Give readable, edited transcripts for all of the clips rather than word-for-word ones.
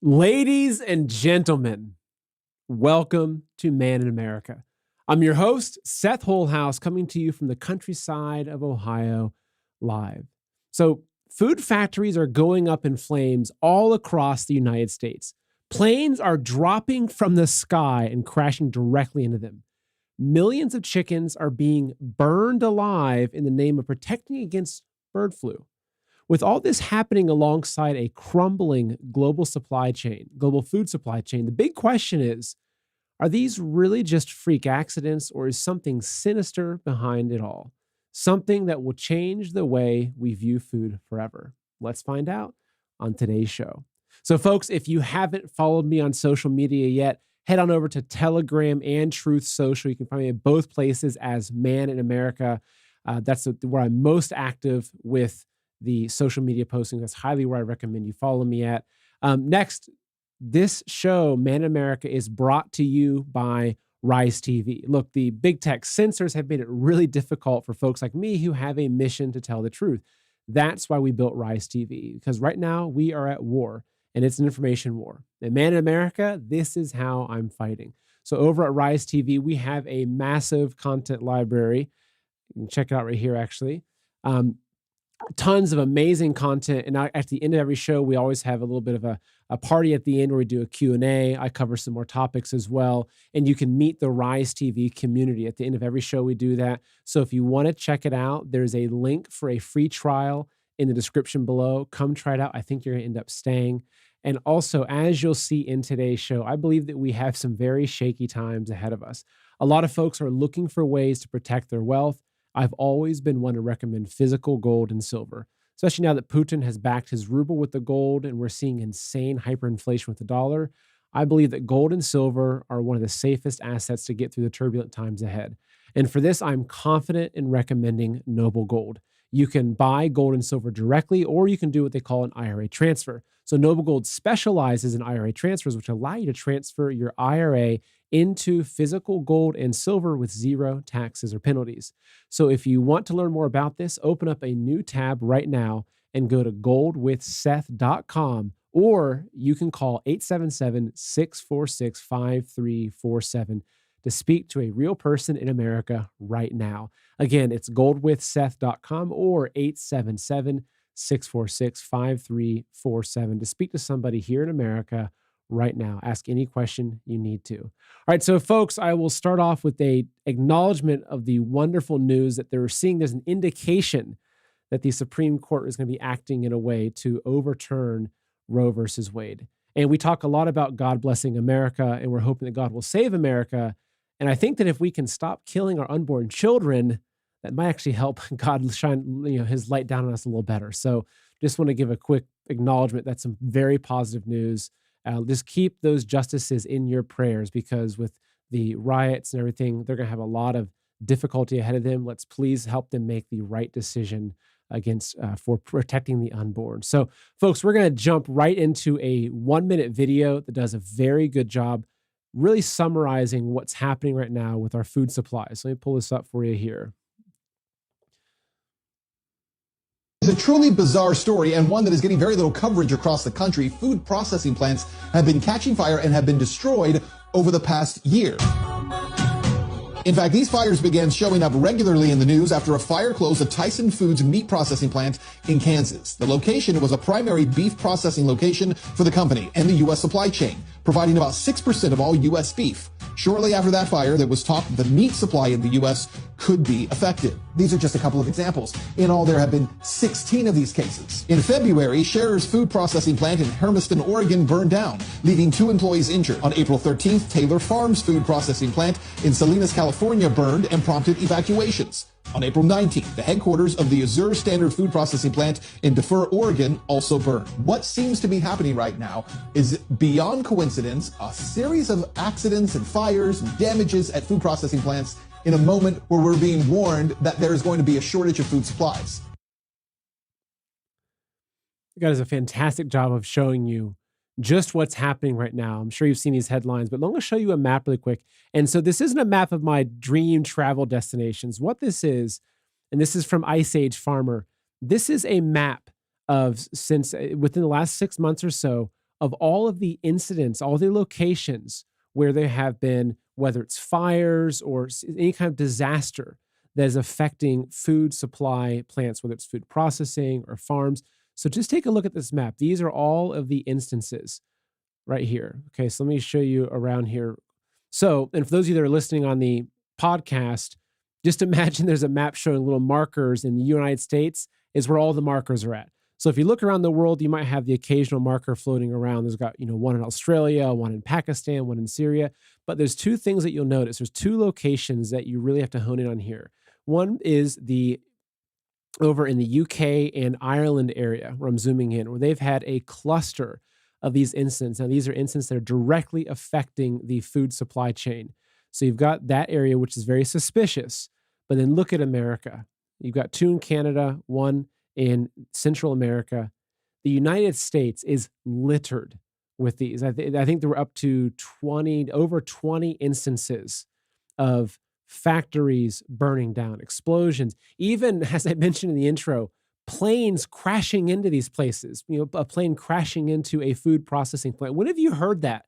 Ladies and gentlemen, welcome to Man in America. I'm your host, Seth Holhouse, coming to you from the countryside of Ohio live. So, food factories are going up in flames all across the United States. Planes are dropping from the sky and crashing directly into them. Millions of chickens are being burned alive in the name of protecting against bird flu. With all this happening alongside a crumbling global food supply chain, the big question is, are these really just freak accidents, or is something sinister behind it all? Something that will change the way we view food forever. Let's find out on today's show. So folks, if you haven't followed me on social media yet, head on over to Telegram and Truth Social. You can find me at both places as Man in America. That's where I'm most active with the social media posting. That's highly where I recommend you follow me at. Next, this show, Man in America, is brought to you by Rise TV. Look, the big tech censors have made it really difficult for folks like me who have a mission to tell the truth. That's why we built Rise TV, because right now we are at war, and it's an information war. And Man in America, this is how I'm fighting. So over at Rise TV, we have a massive content library. You can check it out right here, actually. Tons of amazing content. And at the end of every show, we always have a little bit of a party at the end where we do a Q&A. I cover some more topics as well. And you can meet the Rise TV community. At the end of every show, we do that. So if you want to check it out, there's a link for a free trial in the description below. Come try it out. I think you're going to end up staying. And also, as you'll see in today's show, I believe that we have some very shaky times ahead of us. A lot of folks are looking for ways to protect their wealth. I've always been one to recommend physical gold and silver, especially now that Putin has backed his ruble with the gold and we're seeing insane hyperinflation with the dollar. I believe that gold and silver are one of the safest assets to get through the turbulent times ahead. And for this, I'm confident in recommending Noble Gold. You can buy gold and silver directly, or you can do what they call an IRA transfer. So Noble Gold specializes in IRA transfers, which allow you to transfer your IRA into physical gold and silver with zero taxes or penalties. So if you want to learn more about this, open up a new tab right now and go to goldwithseth.com, or you can call 877-646-5347 to speak to a real person in America right now. Again, it's goldwithseth.com or 877-646-5347 to speak to somebody here in America right now. Ask any question you need to. All right, so folks, I will start off with a acknowledgement of the wonderful news that there's an indication that the Supreme Court is going to be acting in a way to overturn Roe versus Wade. And we talk a lot about God blessing America, and we're hoping that God will save America. And I think that if we can stop killing our unborn children, that might actually help God shine, his light down on us a little better. So just want to give a quick acknowledgement. That's some very positive news. Just keep those justices in your prayers, because with the riots and everything, they're going to have a lot of difficulty ahead of them. Let's please help them make the right decision for protecting the unborn. So folks, we're going to jump right into a 1-minute video that does a very good job really summarizing what's happening right now with our food supplies. So let me pull this up for you here. It's a truly bizarre story, and one that is getting very little coverage across the country. Food processing plants have been catching fire and have been destroyed over the past year. In fact, these fires began showing up regularly in the news after a fire closed a Tyson Foods meat processing plant in Kansas. The location was a primary beef processing location for the company and the U.S. supply chain, providing about 6% of all U.S. beef. Shortly after that fire, there was talk the meat supply in the U.S. could be affected. These are just a couple of examples. In all, there have been 16 of these cases. In February, Scherer's food processing plant in Hermiston, Oregon burned down, leaving 2 employees injured. On April 13th, Taylor Farms food processing plant in Salinas, California burned and prompted evacuations. On April 19th, the headquarters of the Azure Standard Food Processing Plant in Defer, Oregon also burned. What seems to be happening right now is, beyond coincidence, a series of accidents and fires and damages at food processing plants in a moment where we're being warned that there is going to be a shortage of food supplies. You guys do a fantastic job of showing you just what's happening right now. I'm sure you've seen these headlines, but I'm going to show you a map really quick. And so this isn't a map of my dream travel destinations. What this is, and this is from Ice Age Farmer, this is a map of, since within the last 6 months or so, of all of the incidents, all the locations where there have been, whether it's fires or any kind of disaster that is affecting food supply plants, whether it's food processing or farms. So just take a look at this map. These are all of the instances right here. Okay, so let me show you around here. So, and for those of you that are listening on the podcast, just imagine there's a map showing little markers in the United States is where all the markers are at. So if you look around the world, you might have the occasional marker floating around. There's got, one in Australia, one in Pakistan, one in Syria. But there's two things that you'll notice. There's two locations that you really have to hone in on here. One is over in the UK and Ireland area where I'm zooming in, where they've had a cluster of these incidents. Now, these are incidents that are directly affecting the food supply chain. So you've got that area, which is very suspicious. But then look at America. You've got two in Canada, one in Central America. The United States is littered with these. I think there were up to over 20 instances of factories burning down, explosions, even, as I mentioned in the intro, planes crashing into these places, a plane crashing into a food processing plant. When have you heard that?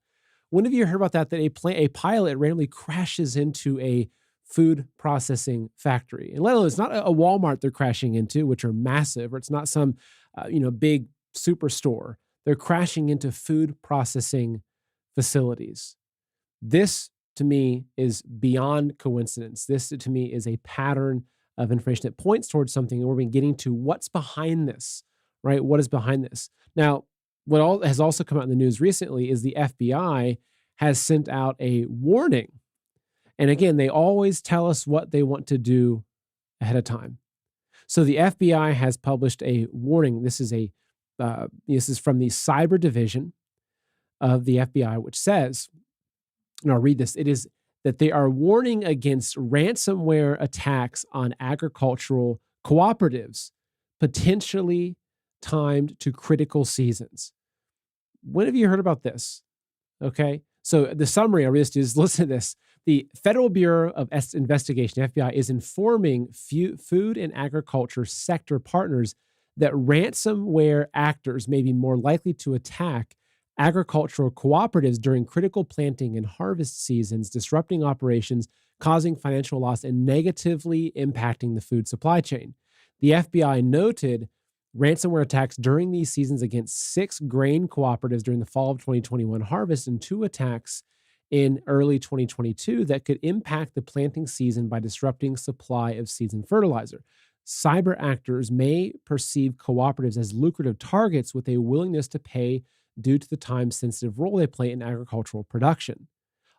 When have you heard about that a pilot randomly crashes into a food processing factory? And let alone, it's not a Walmart they're crashing into, which are massive, or it's not some, big superstore. They're crashing into food processing facilities. This, to me, is beyond coincidence. This, to me, is a pattern of information that points towards something, and we're getting to what's behind this, right? What is behind this? Now, what has also come out in the news recently is the FBI has sent out a warning. And again, they always tell us what they want to do ahead of time. So the FBI has published a warning. This is from the Cyber Division of the FBI, which says, and I'll read this, it is that they are warning against ransomware attacks on agricultural cooperatives, potentially timed to critical seasons. When have you heard about this? Okay, so the summary I'll read is listen to this. The Federal Bureau of Investigation, FBI, is informing food and agriculture sector partners that ransomware actors may be more likely to attack agricultural cooperatives during critical planting and harvest seasons, disrupting operations, causing financial loss, and negatively impacting the food supply chain. The FBI noted ransomware attacks during these seasons against 6 grain cooperatives during the fall of 2021 harvest and 2 attacks in early 2022 that could impact the planting season by disrupting supply of seeds and fertilizer. Cyber actors may perceive cooperatives as lucrative targets with a willingness to pay due to the time-sensitive role they play in agricultural production.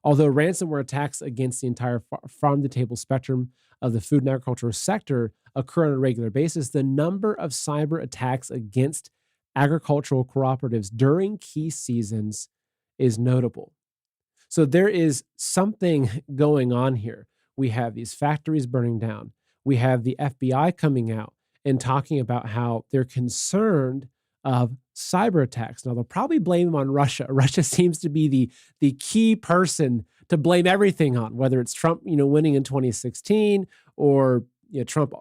Although ransomware attacks against the entire farm-to-table spectrum of the food and agricultural sector occur on a regular basis, the number of cyber attacks against agricultural cooperatives during key seasons is notable. So there is something going on here. We have these factories burning down. We have the FBI coming out and talking about how they're concerned of cyber attacks. Now, they'll probably blame them on Russia. Russia seems to be the key person to blame everything on, whether it's Trump, winning in 2016 or Trump.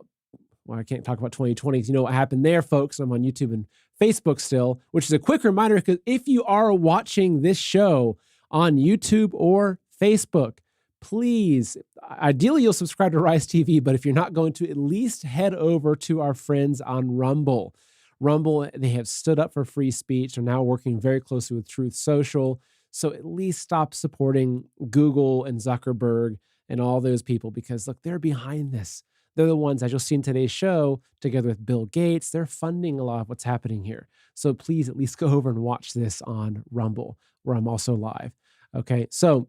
Well, I can't talk about 2020 because you know what happened there, folks. I'm on YouTube and Facebook still, which is a quick reminder because if you are watching this show on YouTube or Facebook, please, ideally you'll subscribe to Rise TV, but if you're not going to, at least head over to our friends on Rumble. Rumble, they have stood up for free speech. They're now working very closely with Truth Social. So at least stop supporting Google and Zuckerberg and all those people because, look, they're behind this. They're the ones, as you'll see in today's show, together with Bill Gates, they're funding a lot of what's happening here. So please at least go over and watch this on Rumble, where I'm also live. Okay, so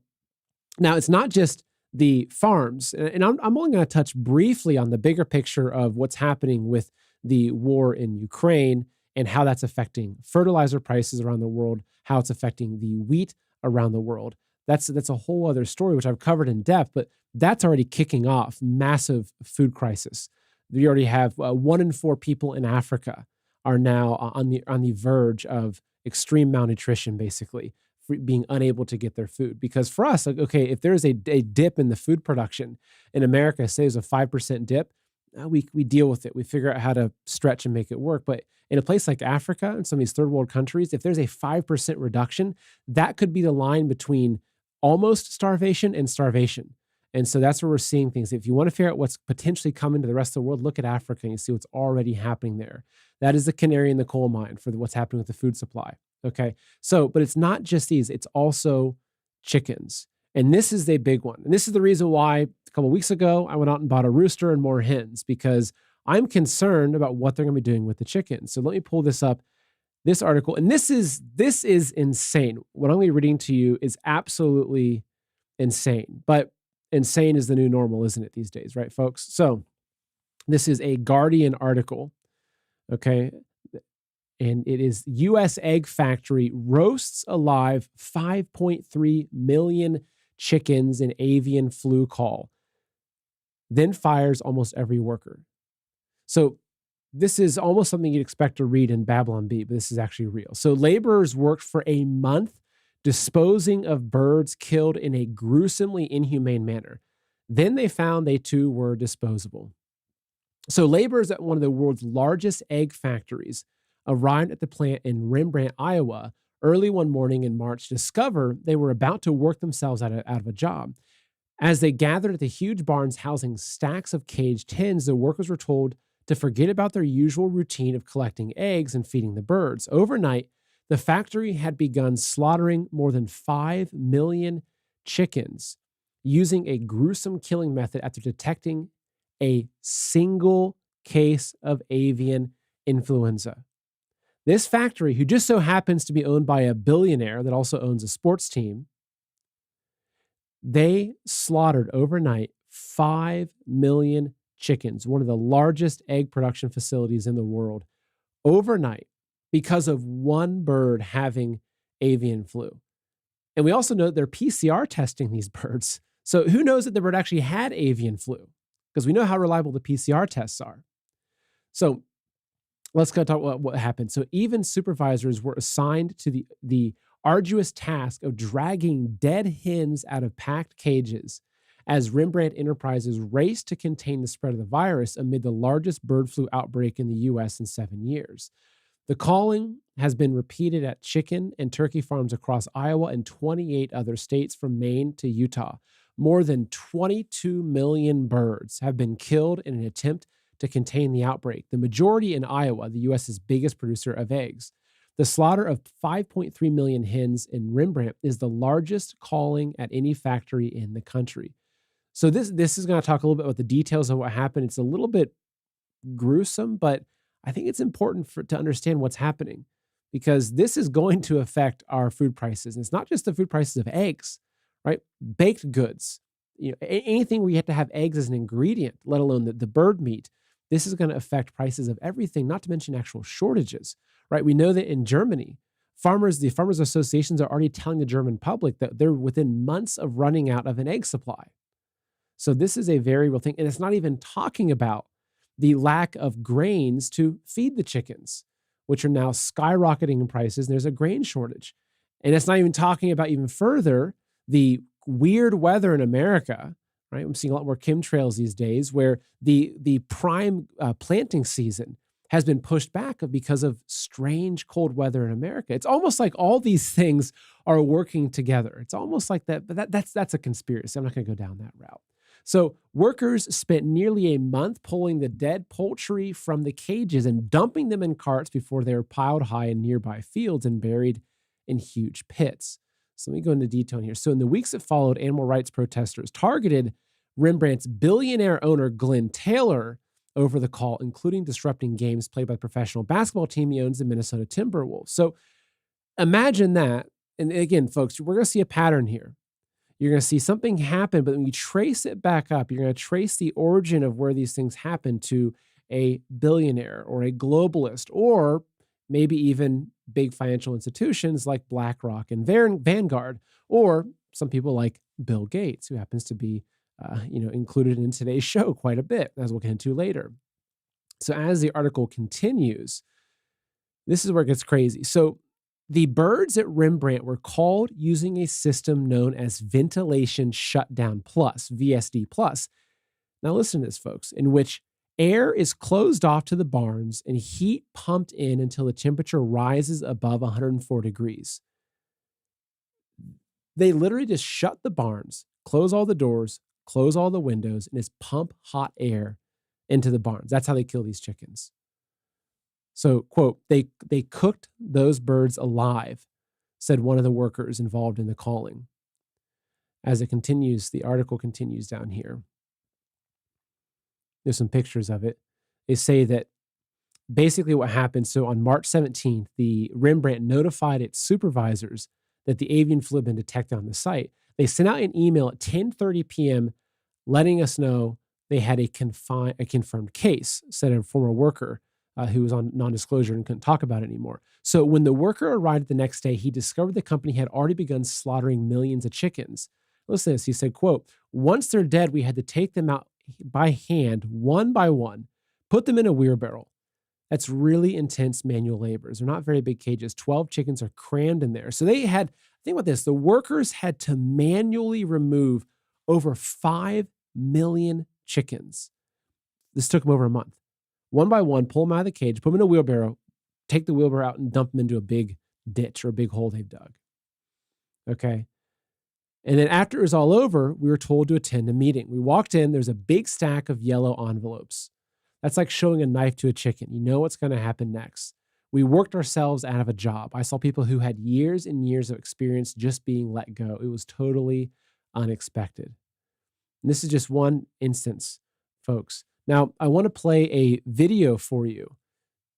now it's not just the farms, and I'm only going to touch briefly on the bigger picture of what's happening with the war in Ukraine and how that's affecting fertilizer prices around the world, how it's affecting the wheat around the world. That's a whole other story, which I've covered in depth, but that's already kicking off massive food crisis. We already have 1 in 4 people in Africa are now on the verge of extreme malnutrition, basically, being unable to get their food. Because for us, okay, if there's a dip in the food production in America, say there's a 5% dip, we deal with it. We figure out how to stretch and make it work. But in a place like Africa and some of these third world countries, if there's a 5% reduction, that could be the line between almost starvation and starvation. And so that's where we're seeing things. If you want to figure out what's potentially coming to the rest of the world, look at Africa and you see what's already happening there. That is the canary in the coal mine for what's happening with the food supply. Okay. So, but it's not just these, it's also chickens. And this is a big one. And this is the reason why a couple of weeks ago, I went out and bought a rooster and more hens, because I'm concerned about what they're going to be doing with the chickens. So let me pull this up, this article. And this is insane. What I'm going to be reading to you is absolutely insane. But insane is the new normal, isn't it, these days, right, folks? So this is a Guardian article, okay? And it is U.S. egg factory roasts alive 5.3 million chickens in avian flu call, then fires almost every worker. So this is almost something you'd expect to read in Babylon Bee, but this is actually real. So laborers worked for a month disposing of birds killed in a gruesomely inhumane manner. Then they found they too were disposable. So laborers at one of the world's largest egg factories arrived at the plant in Rembrandt, Iowa, early one morning in March to discover they were about to work themselves out of a job. As they gathered at the huge barns housing stacks of caged hens, the workers were told to forget about their usual routine of collecting eggs and feeding the birds. Overnight, the factory had begun slaughtering more than 5 million chickens using a gruesome killing method after detecting a single case of avian influenza. This factory, who just so happens to be owned by a billionaire that also owns a sports team, they slaughtered overnight 5 million chickens, one of the largest egg production facilities in the world, overnight because of one bird having avian flu. And we also know that they're PCR testing these birds. So who knows that the bird actually had avian flu? Because we know how reliable the PCR tests are. So let's go talk about what happened. So even supervisors were assigned to the arduous task of dragging dead hens out of packed cages as Rembrandt Enterprises raced to contain the spread of the virus amid the largest bird flu outbreak in the U.S. in 7 years. The calling has been repeated at chicken and turkey farms across Iowa and 28 other states from Maine to Utah. More than 22 million birds have been killed in an attempt to contain the outbreak, the majority in Iowa, the U.S.'s biggest producer of eggs. The slaughter of 5.3 million hens in Rembrandt is the largest calling at any factory in the country. So this is going to talk a little bit about the details of what happened. It's a little bit gruesome, but I think it's important to understand what's happening, because this is going to affect our food prices. And it's not just the food prices of eggs, right? Baked goods, anything where you have to have eggs as an ingredient, let alone the bird meat. This is going to affect prices of everything, not to mention actual shortages, right? We know that in Germany, the farmers associations are already telling the German public that they're within months of running out of an egg supply. So this is a very real thing. And it's not even talking about the lack of grains to feed the chickens, which are now skyrocketing in prices. And there's a grain shortage. And it's not even talking about even further the weird weather in America, right? I'm seeing a lot more chemtrails these days, where the prime planting season has been pushed back because of strange cold weather in America. It's almost like all these things are working together. It's almost like that, but that's a conspiracy. I'm not going to go down that route. So workers spent nearly a month pulling the dead poultry from the cages and dumping them in carts before they were piled high in nearby fields and buried in huge pits. So let me go into detail here. So in the weeks that followed, animal rights protesters targeted Rembrandt's billionaire owner, Glenn Taylor, over the call, including disrupting games played by the professional basketball team he owns, the Minnesota Timberwolves. So imagine that. And again, folks, we're going to see a pattern here. You're going to see something happen, but when you trace it back up, you're going to trace the origin of where these things happen to a billionaire or a globalist, or maybe even big financial institutions like BlackRock and Vanguard, or some people like Bill Gates, who happens to be included in today's show quite a bit, as we'll get into later. So as the article continues, this is where it gets crazy. So the birds at Rembrandt were called using a system known as Ventilation Shutdown Plus, VSD Plus. Now listen to this, folks, in which Air is closed off to the barns and heat pumped in until the temperature rises above 104 degrees. They literally just shut the barns, close all the doors, close all the windows, and just pump hot air into the barns. That's how they kill these chickens. So, quote, they cooked those birds alive, said one of the workers involved in the calling. As it continues, the article continues down here. There's some pictures of it. They say that basically what happened, so on March 17th, the Rembrandt notified its supervisors that the avian flu had been detected on the site. They sent out an email at 10:30 p.m. letting us know they had a confirmed case, said a former worker who was on non-disclosure and couldn't talk about it anymore. So when the worker arrived the next day, he discovered the company had already begun slaughtering millions of chickens. Listen to this. He said, quote, "Once they're dead, we had to take them out by hand, one by one, put them in a wheelbarrow. That's really intense manual labor. They're not very big cages. 12 chickens are crammed in there." So they had, think about this, the workers had to manually remove over 5 million chickens. This took them over a month. One by one, pull them out of the cage, put them in a wheelbarrow, take the wheelbarrow out and dump them into a big ditch or a big hole they've dug. Okay. And then after it was all over, we were told to attend a meeting. We walked in, there's a big stack of yellow envelopes. That's like showing a knife to a chicken. You know what's going to happen next. We worked ourselves out of a job. I saw people who had years and years of experience just being let go. It was totally unexpected. And this is just one instance, folks. Now, I want to play a video for you.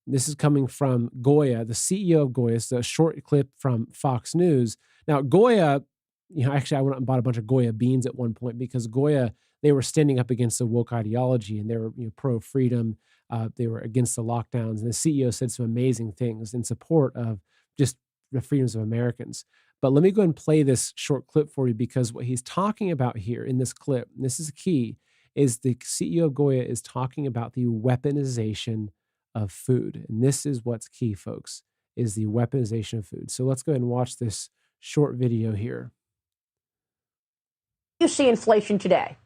This is coming from Goya, the CEO of Goya. It's a short clip from Fox News. Now, Goya, actually, I went out and bought a bunch of Goya beans at one point because Goya, they were standing up against the woke ideology and they were pro-freedom. They were against the lockdowns. And the CEO said some amazing things in support of just the freedoms of Americans. But let me go and play this short clip for you because what he's talking about here in this clip, and this is key, is the CEO of Goya is talking about the weaponization of food. And this is what's key, folks, is the weaponization of food. So let's go ahead and watch this short video here. You see inflation today?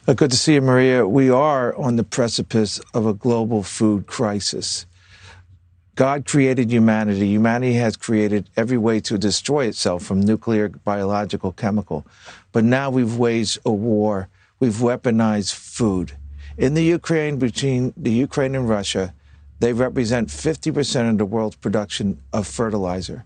Good to see you, Maria. We are on the precipice of a global food crisis. God created humanity. Humanity has created every way to destroy itself, from nuclear, biological, chemical. But now we've waged a war. We've weaponized food. In the Ukraine, between the Ukraine and Russia, they represent 50% of the world's production of fertilizer,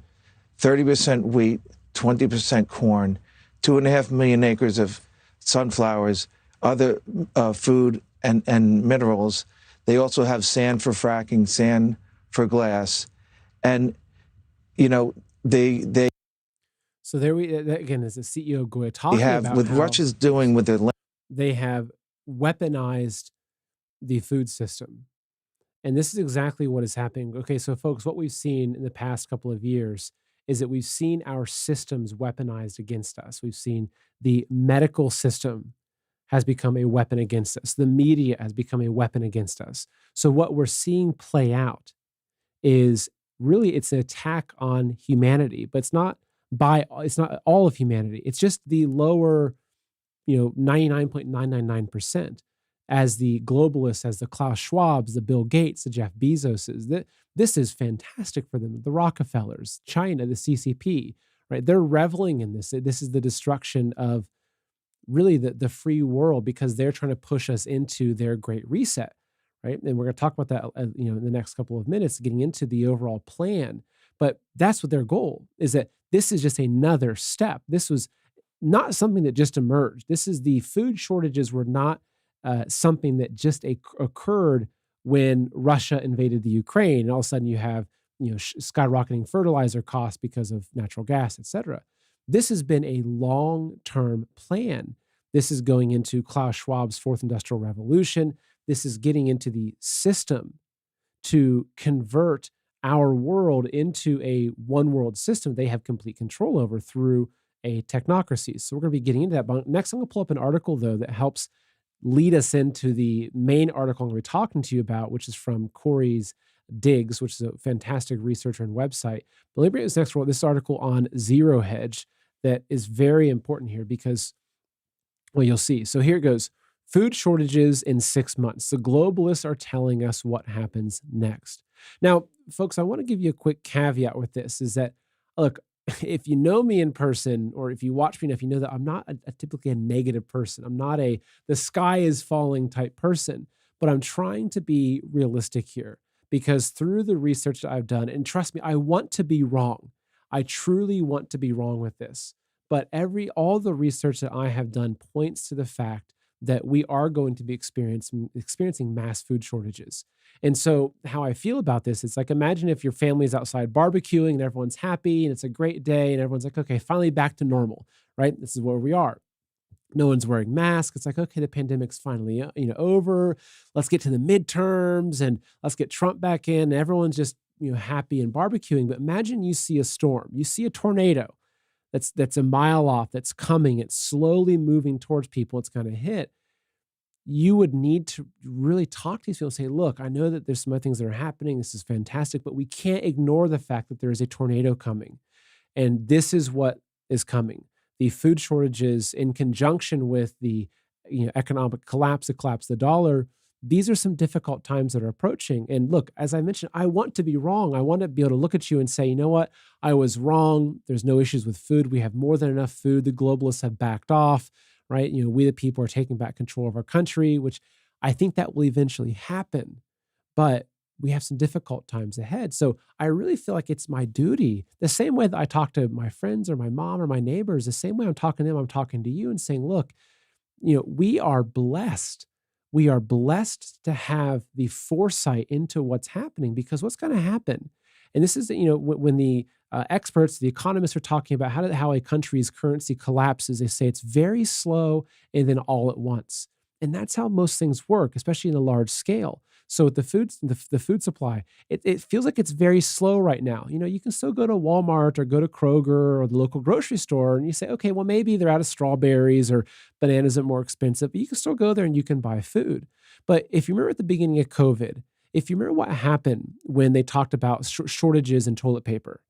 30% wheat, 20% corn, 2.5 million acres of sunflowers, other food and minerals. They also have sand for fracking, sand for glass. And, they So there again is the CEO of Goya talking about what how Russia's doing with their land. They have weaponized the food system. And this is exactly what is happening. Okay, so folks, what we've seen in the past couple of years is that we've seen our systems weaponized against us. We've seen the medical system has become a weapon against us. The media has become a weapon against us. So what we're seeing play out is really it's an attack on humanity, but it's not all of humanity. It's just the lower, 99.999%. As the globalists, as the Klaus Schwabs, the Bill Gates, the Jeff Bezoses, this is fantastic for them. The Rockefellers, China, the CCP, right? They're reveling in this. This is the destruction of really the free world because they're trying to push us into their great reset, right? And we're going to talk about that, in the next couple of minutes, getting into the overall plan. But that's what their goal is, that this is just another step. This was not something that just emerged. The food shortages were not something that just occurred when Russia invaded the Ukraine, and all of a sudden you have skyrocketing fertilizer costs because of natural gas, et cetera. This has been a long-term plan. This is going into Klaus Schwab's fourth industrial revolution. This is getting into the system to convert our world into a one-world system they have complete control over through a technocracy. So we're going to be getting into that. But next, I'm going to pull up an article, though, that helps lead us into the main article I'm going to be talking to you about, which is from Corey's Diggs, which is a fantastic researcher and website. But let me bring this article on Zero Hedge that is very important here because, well, you'll see. So here it goes. Food shortages in 6 months. The globalists are telling us what happens next. Now, folks, I want to give you a quick caveat with this is that, look, if you know me in person or if you watch me enough, you know that I'm not typically a negative person. I'm not the sky is falling type person, but I'm trying to be realistic here because through the research that I've done, and trust me, I want to be wrong. I truly want to be wrong with this. But all the research that I have done points to the fact that we are going to be experiencing mass food shortages. And so how I feel about this, it's like imagine if your family's outside barbecuing and everyone's happy and it's a great day and everyone's like, okay, finally back to normal, right? This is where we are. No one's wearing masks. It's like, okay, the pandemic's finally over. Let's get to the midterms and let's get Trump back in. Everyone's just happy and barbecuing. But imagine you see a storm, you see a tornado that's a mile off, that's coming, it's slowly moving towards people, it's going to hit. You would need to really talk to these people and say, look, I know that there's some other things that are happening. This is fantastic, but we can't ignore the fact that there is a tornado coming. And this is what is coming. The food shortages in conjunction with the economic collapse, the collapse of the dollar, these are some difficult times that are approaching. And look, as I mentioned, I want to be wrong. I want to be able to look at you and say, you know what? I was wrong. There's no issues with food. We have more than enough food. The globalists have backed off, right? We the people are taking back control of our country, which I think that will eventually happen. But we have some difficult times ahead. So I really feel like it's my duty, the same way that I talk to my friends or my mom or my neighbors, the same way I'm talking to them, I'm talking to you and saying, look, we are blessed. We are blessed to have the foresight into what's happening because what's going to happen, and this is, when the experts, the economists are talking about how a country's currency collapses, they say it's very slow and then all at once. And that's how most things work, especially in a large scale. So with the food supply, it feels like it's very slow right now. You can still go to Walmart or go to Kroger or the local grocery store and you say, okay, well, maybe they're out of strawberries or bananas are more expensive, but you can still go there and you can buy food. But if you remember at the beginning of COVID, if you remember what happened when they talked about shortages in toilet paper,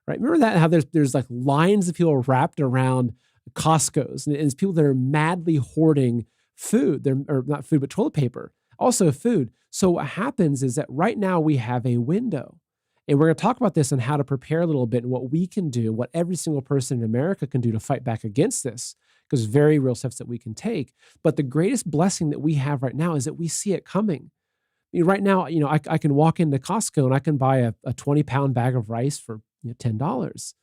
right? Remember that, how there's like lines of people wrapped around Costco's and it's people that are madly hoarding food, or not food, but toilet paper, also food. So what happens is that right now we have a window, and we're going to talk about this and how to prepare a little bit and what we can do, what every single person in America can do to fight back against this, because very real steps that we can take. But the greatest blessing that we have right now is that we see it coming. Right now, I can walk into Costco and I can buy a 20-pound bag of rice for $10,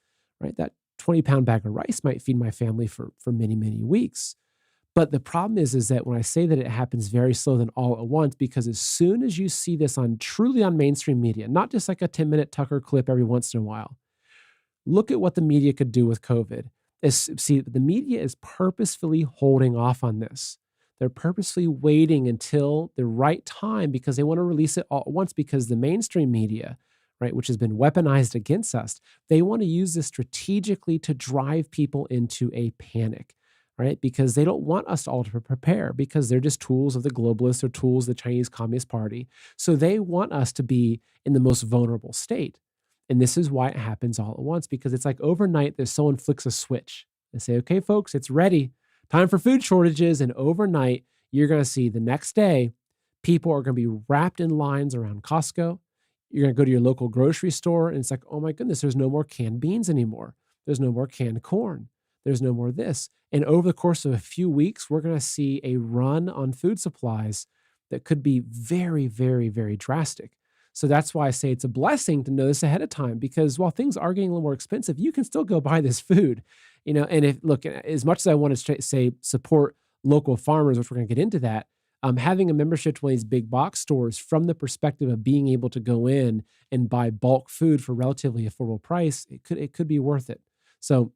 right? That 20-pound bag of rice might feed my family for many, many weeks. But the problem is that when I say that it happens very slow than all at once, because as soon as you see this truly on mainstream media, not just like a 10-minute Tucker clip every once in a while, look at what the media could do with COVID. The media is purposefully holding off on this. They're purposefully waiting until the right time because they want to release it all at once because the mainstream media, right, which has been weaponized against us, they want to use this strategically to drive people into a panic. Right? Because they don't want us all to prepare because they're just tools of the globalists or tools of the Chinese Communist Party. So they want us to be in the most vulnerable state. And this is why it happens all at once, because it's like overnight there's someone flicks a switch and say, okay, folks, it's ready. Time for food shortages. And overnight, you're going to see the next day, people are going to be wrapped in lines around Costco. You're going to go to your local grocery store and it's like, oh my goodness, there's no more canned beans anymore. There's no more canned corn. There's no more this. And over the course of a few weeks, we're going to see a run on food supplies that could be very, very, very drastic. So that's why I say it's a blessing to know this ahead of time, because while things are getting a little more expensive, you can still go buy this food. And look, as much as I want to say support local farmers, which we're going to get into that, having a membership to one of these big box stores from the perspective of being able to go in and buy bulk food for relatively affordable price, it could be worth it. So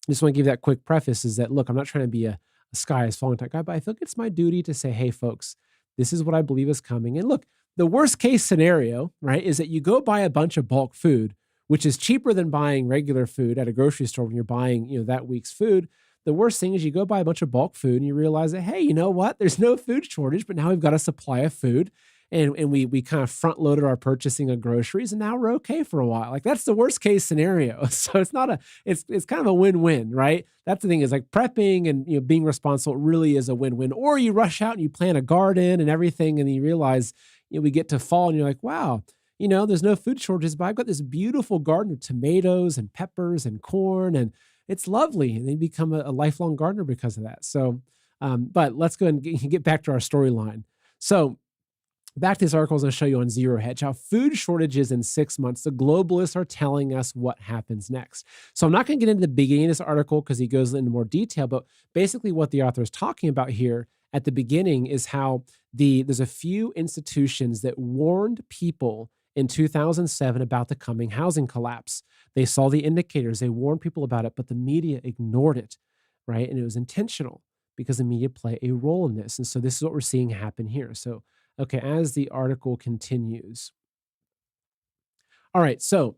just want to give that quick preface is that, look, I'm not trying to be a sky is falling type guy, but I feel like it's my duty to say, hey, folks, this is what I believe is coming. And look, the worst case scenario, right, is that you go buy a bunch of bulk food, which is cheaper than buying regular food at a grocery store when you're buying, that week's food. The worst thing is you go buy a bunch of bulk food and you realize that, hey, you know what? There's no food shortage, but now we've got a supply of food. and we kind of front loaded our purchasing of groceries, and now we're okay for a while. Like that's the worst case scenario. So it's not a it's kind of a win-win, right? That's the thing is like prepping and being responsible really is a win-win. Or you rush out and you plant a garden and everything, and then you realize we get to fall and you're like, wow, there's no food shortages, but I've got this beautiful garden of tomatoes and peppers and corn, and it's lovely. And then you become a lifelong gardener because of that. So, but let's go and get back to our storyline. So back to this article, I was going to show you on Zero Hedge how food shortages in 6 months, the globalists are telling us what happens next. So I'm not going to get into the beginning of this article because he goes into more detail, but basically what the author is talking about here at the beginning is how there's a few institutions that warned people in 2007 about the coming housing collapse. They saw the indicators, they warned people about it, but the media ignored it, right? And it was intentional because the media play a role in this. And so this is what we're seeing happen here. So, okay, as the article continues. All right, so,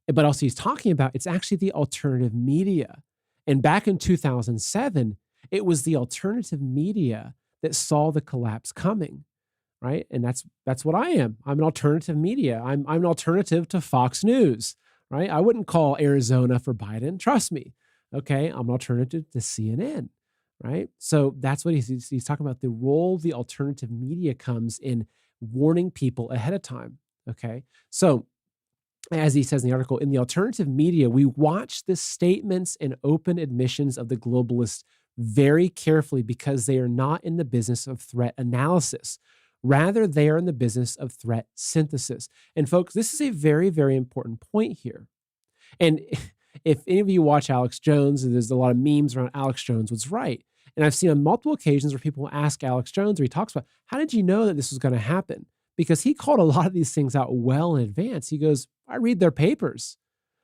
but also he's talking about, it's actually the alternative media. And back in 2007, it was the alternative media that saw the collapse coming. Right. And that's what I am. I'm an alternative media. I'm an alternative to Fox News. Right. I wouldn't call Arizona for Biden. Trust me. Okay. I'm an alternative to CNN. Right. So that's what he's talking about. The role the alternative media comes in warning people ahead of time. Okay. So as he says in the article, in the alternative media, we watch the statements and open admissions of the globalists very carefully because they are not in the business of threat analysis. Rather, they are in the business of threat synthesis. And folks, this is a very, very important point here. And if any of you watch Alex Jones, and there's a lot of memes around Alex Jones was right. And I've seen on multiple occasions where people ask Alex Jones, or he talks about, how did you know that this was going to happen? Because he called a lot of these things out well in advance. He goes, I read their papers.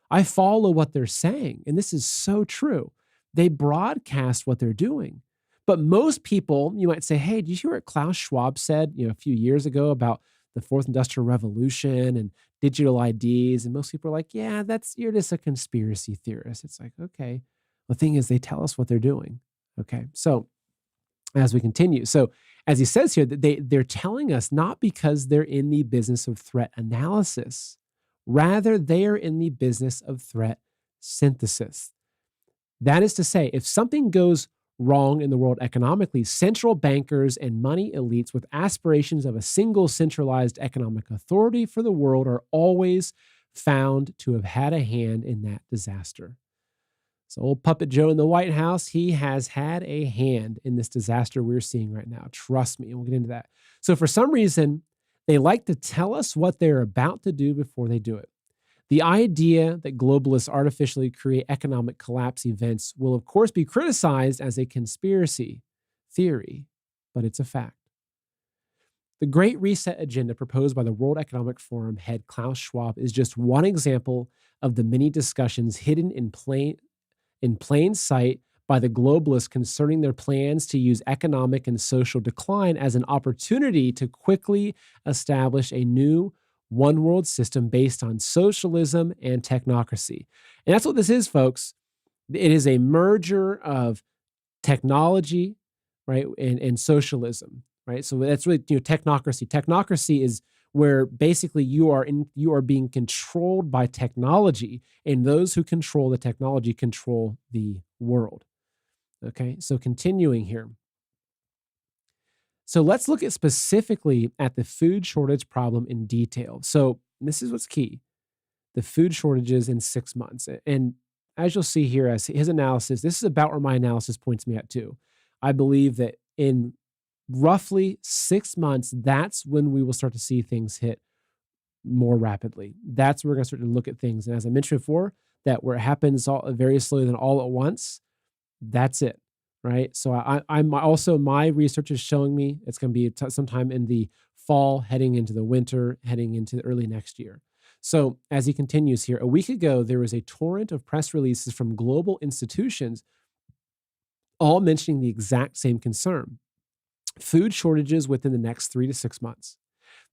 I follow what they're saying. And this is so true. They broadcast what they're doing. But most people, you might say, hey, did you hear what Klaus Schwab said, a few years ago about the fourth industrial revolution and digital IDs? And most people are like, yeah, you're just a conspiracy theorist. It's like, okay. The thing is, they tell us what they're doing. Okay. So as we continue, so as he says here, that they're telling us not because they're in the business of threat analysis, rather they are in the business of threat synthesis. That is to say, if something goes wrong in the world economically, central bankers and money elites with aspirations of a single centralized economic authority for the world are always found to have had a hand in that disaster. So old Puppet Joe in the White House, he has had a hand in this disaster we're seeing right now. Trust me, and we'll get into that. So for some reason, they like to tell us what they're about to do before they do it. The idea that globalists artificially create economic collapse events will, of course, be criticized as a conspiracy theory, but it's a fact. The Great Reset agenda proposed by the World Economic Forum head Klaus Schwab is just one example of the many discussions hidden in plain sight by the globalists concerning their plans to use economic and social decline as an opportunity to quickly establish a new one world system based on socialism and technocracy. And that's what this is, folks. It is a merger of technology, right, and socialism, right? So that's really technocracy. Technocracy is where basically you are being controlled by technology, and those who control the technology control the world. Okay, so continuing here. So let's look at specifically at the food shortage problem in detail. So this is what's key: the food shortages in 6 months. And as you'll see here, as his analysis, this is about where my analysis points me at too. I believe that in roughly 6 months, that's when we will start to see things hit more rapidly. That's where we're going to start to look at things. And as I mentioned before, that where it happens very slowly than all at once, that's it, right? So I'm also, my research is showing me it's going to be sometime in the fall, heading into the winter, heading into early next year. So as he continues here, a week ago, there was a torrent of press releases from global institutions, all mentioning the exact same concern: food shortages within the next 3 to 6 months.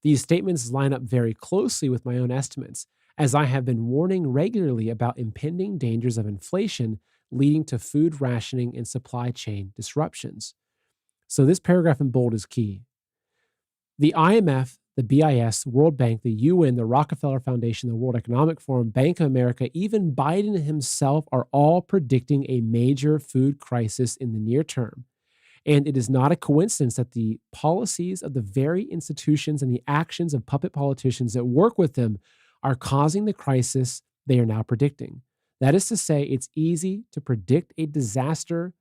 These statements line up very closely with my own estimates, as I have been warning regularly about impending dangers of inflation leading to food rationing and supply chain disruptions. So this paragraph in bold is key. The IMF, the BIS, World Bank, the UN, the Rockefeller Foundation, the World Economic Forum, Bank of America, even Biden himself are all predicting a major food crisis in the near term. And it is not a coincidence that the policies of the very institutions and the actions of puppet politicians that work with them are causing the crisis they are now predicting. That is to say, it's easy to predict a disaster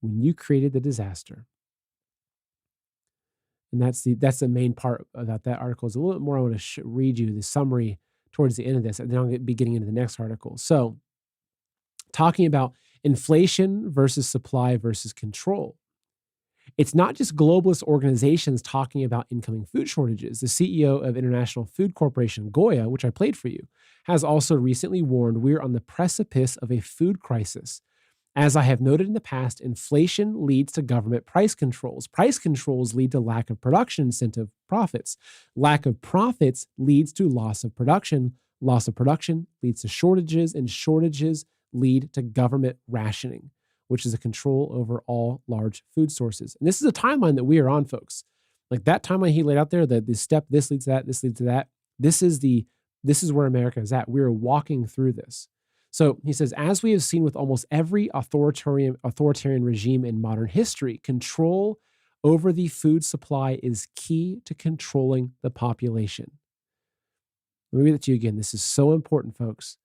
when you created the disaster. And that's the main part about that article. Is a little bit more. I want to read you the summary towards the end of this, and then I'll be getting into the next article. So, talking about inflation versus supply versus control. It's not just globalist organizations talking about incoming food shortages. The CEO of International Food Corporation, Goya, which I played for you, has also recently warned we're on the precipice of a food crisis. As I have noted in the past, inflation leads to government price controls. Price controls lead to lack of production incentive profits. Lack of profits leads to loss of production. Loss of production leads to shortages, and shortages lead to government rationing, which is a control over all large food sources. And this is a timeline that we are on, folks. Like that timeline he laid out there, the step, this leads to that, this leads to that. This is where America is at. We are walking through this. So he says, as we have seen with almost every authoritarian regime in modern history, control over the food supply is key to controlling the population. Let me read it to you again. This is so important, folks.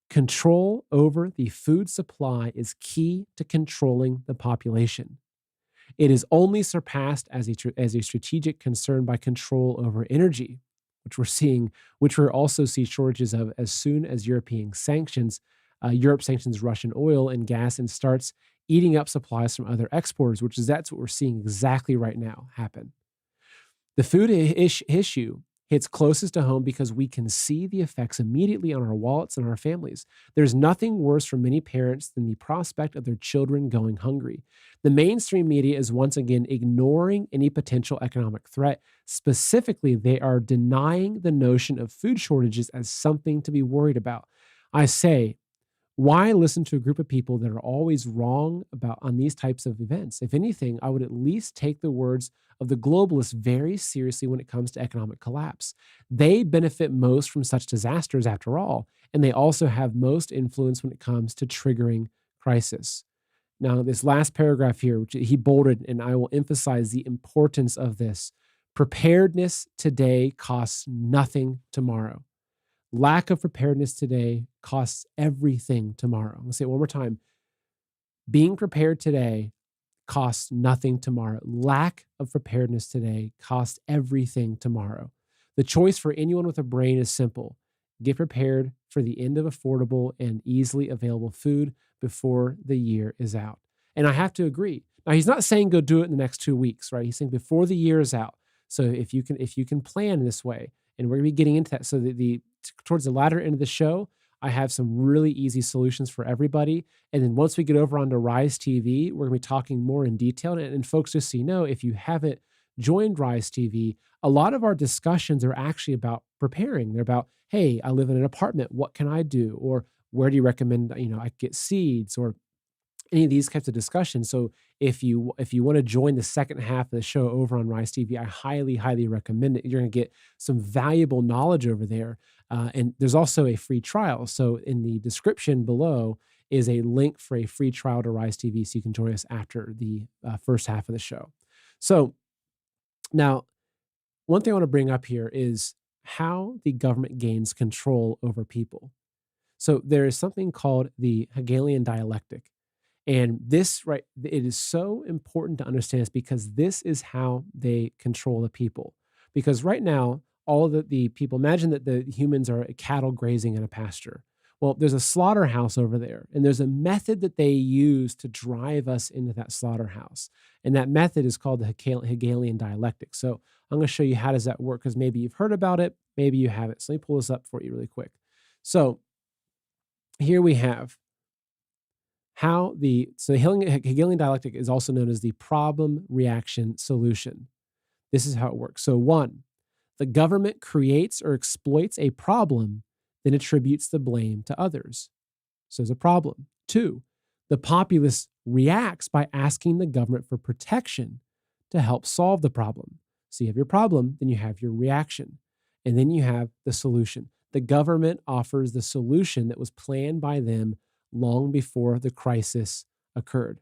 Control over the food supply is key to controlling the population. It is only surpassed as a strategic concern by control over energy, which we're also see shortages of as soon as Europe sanctions Russian oil and gas and starts eating up supplies from other exporters, that's what we're seeing exactly right now happen. The food issue hits closest to home because we can see the effects immediately on our wallets and our families. There's nothing worse for many parents than the prospect of their children going hungry. The mainstream media is once again ignoring any potential economic threat. Specifically, they are denying the notion of food shortages as something to be worried about. I say, why listen to a group of people that are always wrong on these types of events? If anything, I would at least take the words of the globalists very seriously when it comes to economic collapse. They benefit most from such disasters after all, and they also have most influence when it comes to triggering crisis. Now, this last paragraph here, which he bolded, and I will emphasize the importance of this. Preparedness today costs nothing tomorrow. Lack of preparedness today costs everything tomorrow. I'm going to say it one more time. Being prepared today costs nothing tomorrow. Lack of preparedness today costs everything tomorrow. The choice for anyone with a brain is simple. Get prepared for the end of affordable and easily available food before the year is out. And I have to agree. Now, he's not saying go do it in the next 2 weeks, right? He's saying before the year is out. So if you can plan this way, and we're going to be getting into that. So towards the latter end of the show, I have some really easy solutions for everybody. And then once we get over onto Rise TV, we're going to be talking more in detail. And folks, just so you know, if you haven't joined Rise TV, a lot of our discussions are actually about preparing. They're about, hey, I live in an apartment. What can I do? Or where do you recommend, I get seeds, or any of these types of discussions. So if you want to join the second half of the show over on Rise TV, I highly, highly recommend it. You're going to get some valuable knowledge over there. And there's also a free trial. So in the description below is a link for a free trial to Rise TV, so you can join us after the first half of the show. So now, one thing I want to bring up here is how the government gains control over people. So there is something called the Hegelian Dialectic. And this, right, it is so important to understand this because this is how they control the people. Because right now, all of the people, imagine that the humans are cattle grazing in a pasture. Well, there's a slaughterhouse over there, and there's a method that they use to drive us into that slaughterhouse. And that method is called the Hegelian Dialectic. So I'm going to show you how does that work, because maybe you've heard about it, maybe you haven't. So let me pull this up for you really quick. So here we have the Hegelian dialectic is also known as the problem reaction solution. This is how it works. So 1, the government creates or exploits a problem, then attributes the blame to others. So there's a problem. 2, the populace reacts by asking the government for protection to help solve the problem. So you have your problem, then you have your reaction, and then you have the solution. The government offers the solution that was planned by them long before the crisis occurred.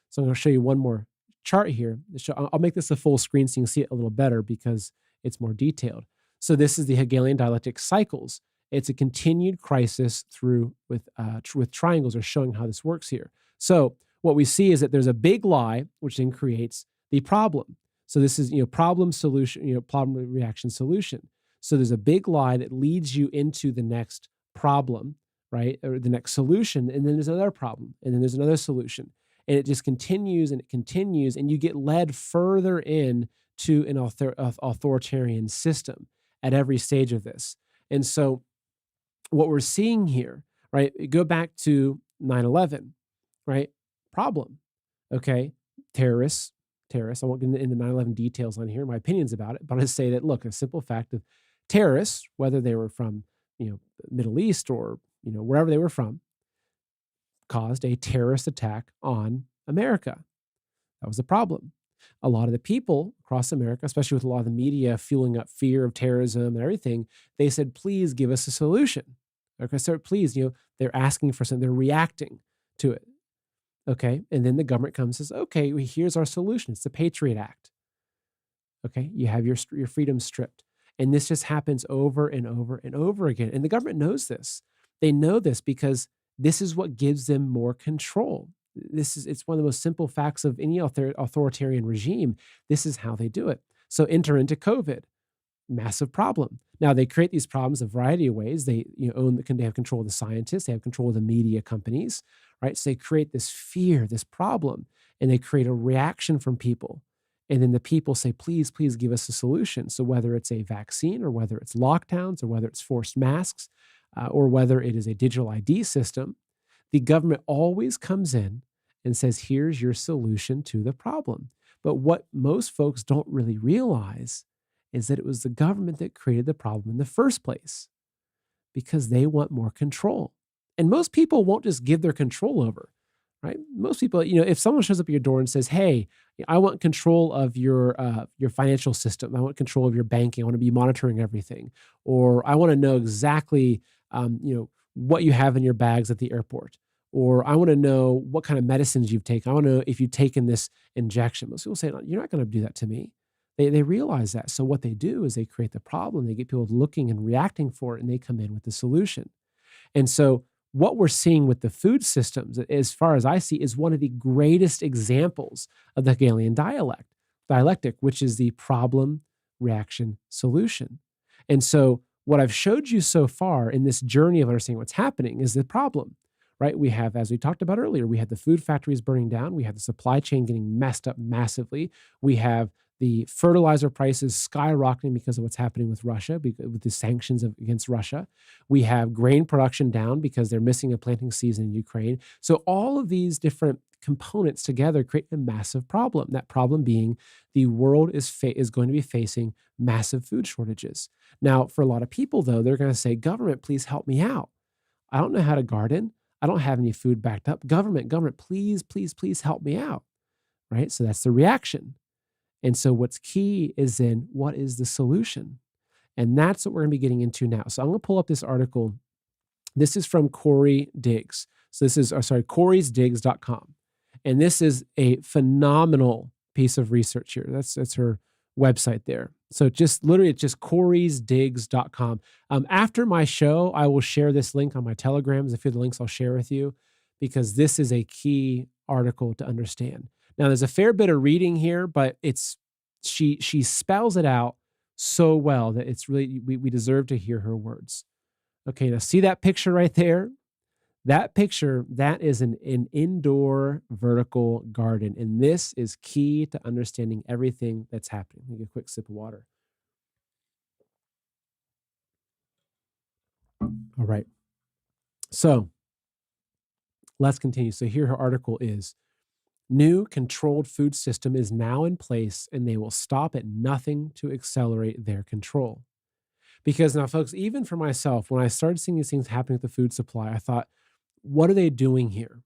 So I'm going to show you one more chart here. I'll make this a full screen so you can see it a little better because it's more detailed. So this is the Hegelian Dialectic cycles. It's a continued crisis through with triangles are showing how this works here. So what we see is that there's a big lie, which then creates the problem. So this is, problem solution, problem reaction solution. So there's a big lie that leads you into the next problem, right? Or the next solution. And then there's another problem. And then there's another solution. And it just continues and it continues. And you get led further in to an authoritarian system at every stage of this. And so what we're seeing here, right? Go back to 9/11, right? Problem. Okay. Terrorists. I won't get into 9/11 details on here, my opinions about it, but I say that, look, a simple fact of terrorists, whether they were from, the Middle East or, wherever they were from, caused a terrorist attack on America. That was the problem. A lot of the people across America, especially with a lot of the media fueling up fear of terrorism and everything, they said, please give us a solution. Okay, so please, they're asking for something, they're reacting to it. Okay, and then the government comes and says, okay, well, here's our solution. It's the Patriot Act. Okay, you have your freedom stripped. And this just happens over and over and over again. And the government knows this. They know this because this is what gives them more control. It's one of the most simple facts of any authoritarian regime. This is how they do it. So enter into COVID, massive problem. Now they create these problems a variety of ways. They they have control of the scientists, they have control of the media companies, right? So they create this fear, this problem, and they create a reaction from people. And then the people say, please, please give us a solution. So whether it's a vaccine or whether it's lockdowns or whether it's forced masks or whether it is a digital ID system, the government always comes in and says, here's your solution to the problem. But what most folks don't really realize is that it was the government that created the problem in the first place because they want more control. And most people won't just give their control over, right? Most people, if someone shows up at your door and says, hey, I want control of your financial system. I want control of your banking. I want to be monitoring everything. Or I want to know exactly, what you have in your bags at the airport. Or I want to know what kind of medicines you've taken. I want to know if you've taken this injection. Most people say, no, you're not going to do that to me. They realize that. So what they do is they create the problem. They get people looking and reacting for it, and they come in with the solution. And so what we're seeing with the food systems, as far as I see, is one of the greatest examples of the Hegelian dialectic, which is the problem, reaction, solution. And so what I've showed you so far in this journey of understanding what's happening is the problem, right? We have, as we talked about earlier, we had the food factories burning down. We have the supply chain getting messed up massively. We have the fertilizer prices skyrocketing because of what's happening with Russia, with the sanctions against Russia. We have grain production down because they're missing a planting season in Ukraine. So all of these different components together create a massive problem. That problem being the world is going to be facing massive food shortages. Now, for a lot of people, though, they're going to say, government, please help me out. I don't know how to garden. I don't have any food backed up. Government, please, please, please help me out, right? So that's the reaction. And so what's key is then what is the solution? And that's what we're going to be getting into now. So I'm going to pull up this article. This is from Corey Diggs. So this is, corysdiggs.com. And this is a phenomenal piece of research here. That's her website there. So it's just corysdiggs.com. After my show, I will share this link on my Telegrams. A few of the links I'll share with you because this is a key article to understand. Now, there's a fair bit of reading here, but she spells it out so well that it's really, we deserve to hear her words. Okay, now see that picture right there? That picture, that is an indoor vertical garden. And this is key to understanding everything that's happening. Let me get a quick sip of water. All right. So let's continue. So here her article is, new controlled food system is now in place and they will stop at nothing to accelerate their control. Because now, folks, even for myself, when I started seeing these things happening with the food supply, I thought, what are they doing here?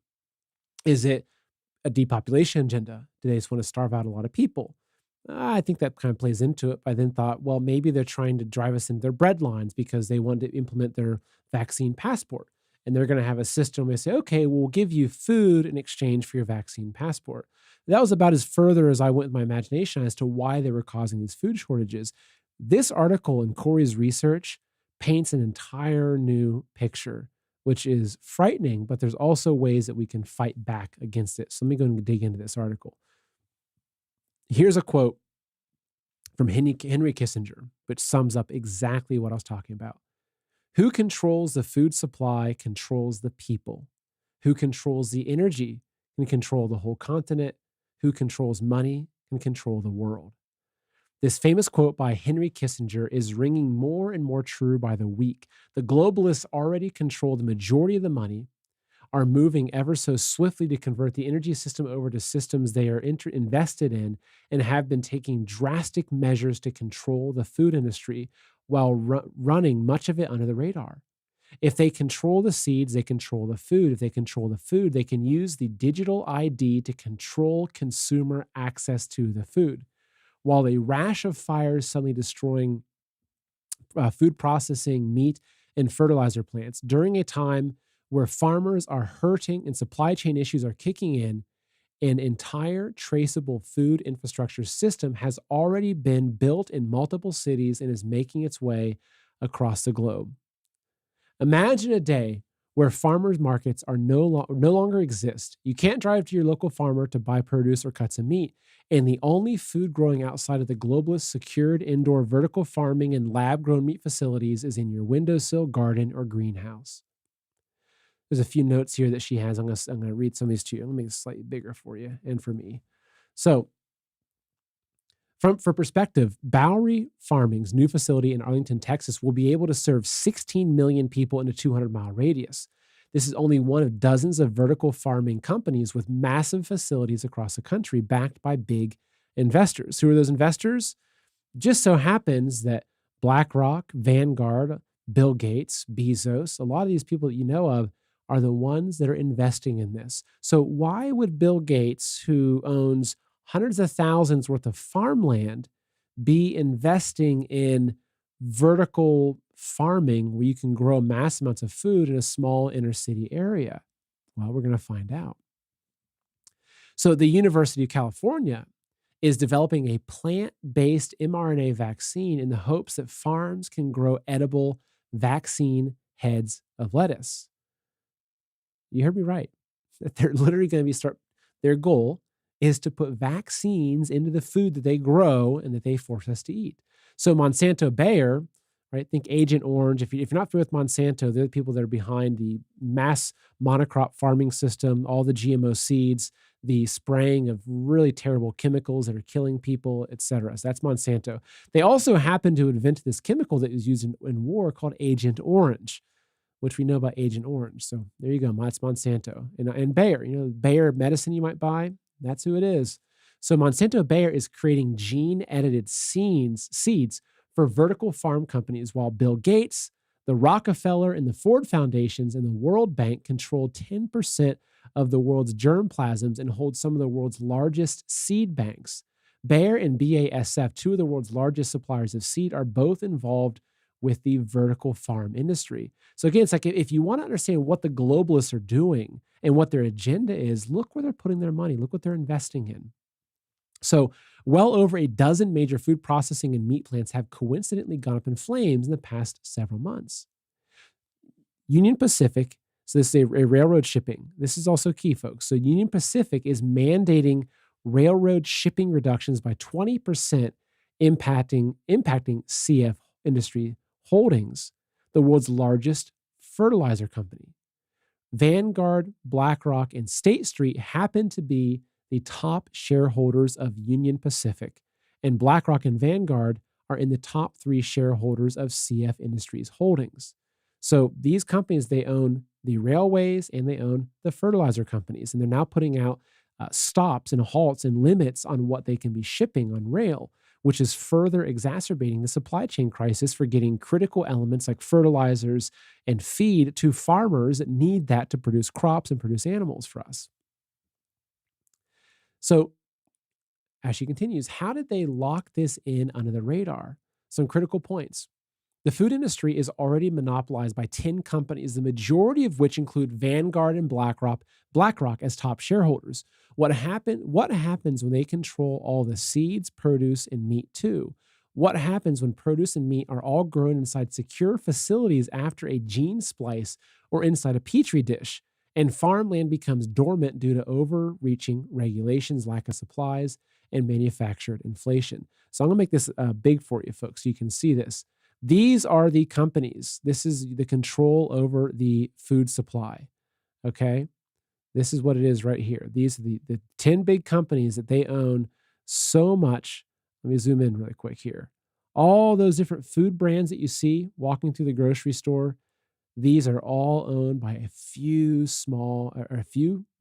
Is it a depopulation agenda? Do they just want to starve out a lot of people? I think that kind of plays into it. I then thought, well, maybe they're trying to drive us into their bread lines because they want to implement their vaccine passport. And they're going to have a system where they say, okay, we'll give you food in exchange for your vaccine passport. That was about as further as I went with my imagination as to why they were causing these food shortages. This article in Corey's research paints an entire new picture, which is frightening, but there's also ways that we can fight back against it. So let me go and dig into this article. Here's a quote from Henry Kissinger, which sums up exactly what I was talking about. Who controls the food supply controls the people. Who controls the energy can control the whole continent. Who controls money can control the world. This famous quote by Henry Kissinger is ringing more and more true by the week. The globalists already control the majority of the money, are moving ever so swiftly to convert the energy system over to systems they are invested in, and have been taking drastic measures to control the food industry while running much of it under the radar. If they control the seeds, they control the food. If they control the food, they can use the digital ID to control consumer access to the food. While a rash of fires suddenly destroying food processing, meat, and fertilizer plants during a time where farmers are hurting and supply chain issues are kicking in, an entire traceable food infrastructure system has already been built in multiple cities and is making its way across the globe. Imagine a day where farmers markets are no longer exist. You can't drive to your local farmer to buy produce or cuts of meat, and the only food growing outside of the globalist secured indoor vertical farming and lab-grown meat facilities is in your windowsill garden or greenhouse. There's a few notes here that she has. I'm going to read some of these to you. Let me make it slightly bigger for you and for me. So, for perspective, Bowery Farming's new facility in Arlington, Texas, will be able to serve 16 million people in a 200-mile radius. This is only one of dozens of vertical farming companies with massive facilities across the country backed by big investors. Who are those investors? Just so happens that BlackRock, Vanguard, Bill Gates, Bezos, a lot of these people that you know of are the ones that are investing in this. So why would Bill Gates, who owns hundreds of thousands worth of farmland, be investing in vertical farming where you can grow mass amounts of food in a small inner city area? Well, we're going to find out. So the University of California is developing a plant-based mRNA vaccine in the hopes that farms can grow edible vaccine heads of lettuce. You heard me right. That they're literally going to their goal is to put vaccines into the food that they grow and that they force us to eat. So Monsanto Bayer, right? Think Agent Orange. If you're not familiar with Monsanto, they're the people that are behind the mass monocrop farming system, all the GMO seeds, the spraying of really terrible chemicals that are killing people, et cetera. So that's Monsanto. They also happened to invent this chemical that was used in war called Agent Orange, which we know about Agent Orange. So there you go. That's Monsanto. And Bayer, Bayer medicine you might buy, that's who it is. So Monsanto Bayer is creating gene-edited seeds for vertical farm companies, while Bill Gates, the Rockefeller, and the Ford Foundations and the World Bank control 10% of the world's germplasms and hold some of the world's largest seed banks. Bayer and BASF, two of the world's largest suppliers of seed, are both involved with the vertical farm industry. So again, it's like if you want to understand what the globalists are doing and what their agenda is, look where they're putting their money, look what they're investing in. So well over a dozen major food processing and meat plants have coincidentally gone up in flames in the past several months. Union Pacific, so this is a railroad shipping. This is also key, folks. So Union Pacific is mandating railroad shipping reductions by 20%, impacting CF Industry Holdings, the world's largest fertilizer company. Vanguard, BlackRock, and State Street happen to be the top shareholders of Union Pacific, and BlackRock and Vanguard are in the top 3 shareholders of CF Industries Holdings. So these companies, they own the railways and they own the fertilizer companies, and they're now putting out stops and halts and limits on what they can be shipping on rail, which is further exacerbating the supply chain crisis for getting critical elements like fertilizers and feed to farmers that need that to produce crops and produce animals for us. So as she continues, how did they lock this in under the radar? Some critical points. The food industry is already monopolized by 10 companies, the majority of which include Vanguard and BlackRock as top shareholders. What happens when they control all the seeds, produce, and meat too? What happens when produce and meat are all grown inside secure facilities after a gene splice or inside a petri dish, and farmland becomes dormant due to overreaching regulations, lack of supplies, and manufactured inflation? So I'm going to make this big for you, folks, so you can see this. These are the companies. This is the control over the food supply, okay? This is what it is right here. These are the 10 big companies that they own so much. Let me zoom in really quick here. All those different food brands that you see walking through the grocery store, these are all owned by a few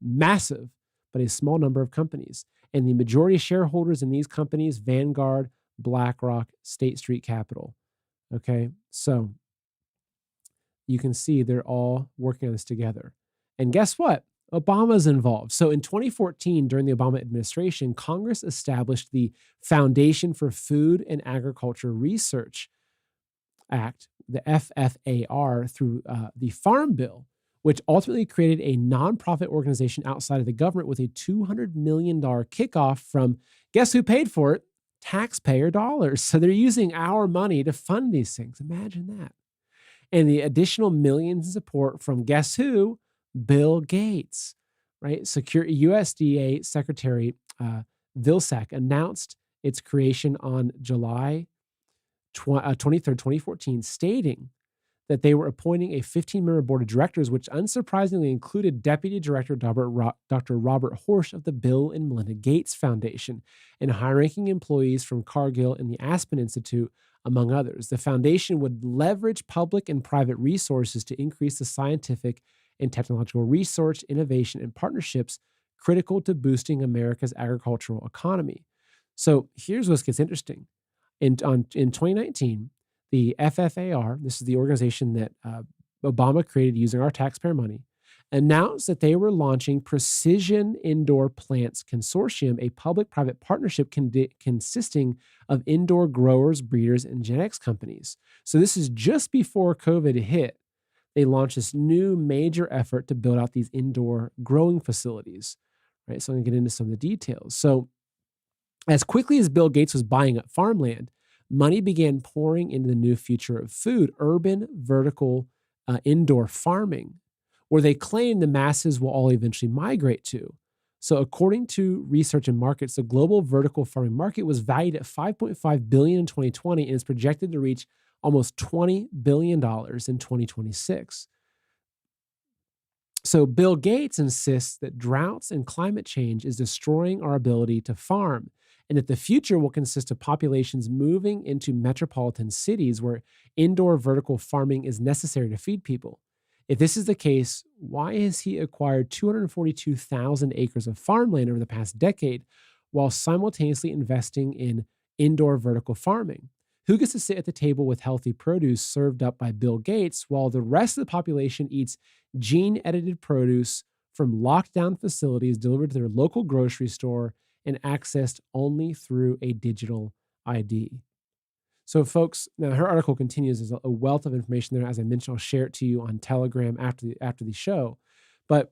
massive, but a small number of companies. And the majority shareholders in these companies, Vanguard, BlackRock, State Street Capital. Okay, so you can see they're all working on this together. And guess what? Obama's involved. So in 2014, during the Obama administration, Congress established the Foundation for Food and Agriculture Research Act, the FFAR, through the Farm Bill, which ultimately created a nonprofit organization outside of the government with a $200 million kickoff from, guess who paid for it? Taxpayer dollars. So they're using our money to fund these things. Imagine that. And the additional millions in support from, guess who? Bill Gates, right? USDA Secretary Vilsack announced its creation on July 23rd, 2014, stating that they were appointing a 15-member board of directors, which unsurprisingly included Deputy Director Dr. Robert Horsch of the Bill and Melinda Gates Foundation and high-ranking employees from Cargill and the Aspen Institute, among others. The foundation would leverage public and private resources to increase the scientific and technological research, innovation, and partnerships critical to boosting America's agricultural economy. So here's what gets interesting. In 2019, the FFAR, this is the organization that Obama created using our taxpayer money, announced that they were launching Precision Indoor Plants Consortium, a public-private partnership consisting of indoor growers, breeders, and genetics companies. So this is just before COVID hit. They launched this new major effort to build out these indoor growing facilities, right? So I'm going to get into some of the details. So as quickly as Bill Gates was buying up farmland, money began pouring into the new future of food, urban, vertical, indoor farming, where they claim the masses will all eventually migrate to. So according to Research and Markets, the global vertical farming market was valued at $5.5 billion in 2020 and is projected to reach almost $20 billion in 2026. So Bill Gates insists that droughts and climate change is destroying our ability to farm, and that the future will consist of populations moving into metropolitan cities where indoor vertical farming is necessary to feed people. If this is the case, why has he acquired 242,000 acres of farmland over the past decade while simultaneously investing in indoor vertical farming? Who gets to sit at the table with healthy produce served up by Bill Gates while the rest of the population eats gene-edited produce from locked-down facilities delivered to their local grocery store and accessed only through a digital ID? So, folks, now her article continues. There's a wealth of information there. As I mentioned, I'll share it to you on Telegram after the show. But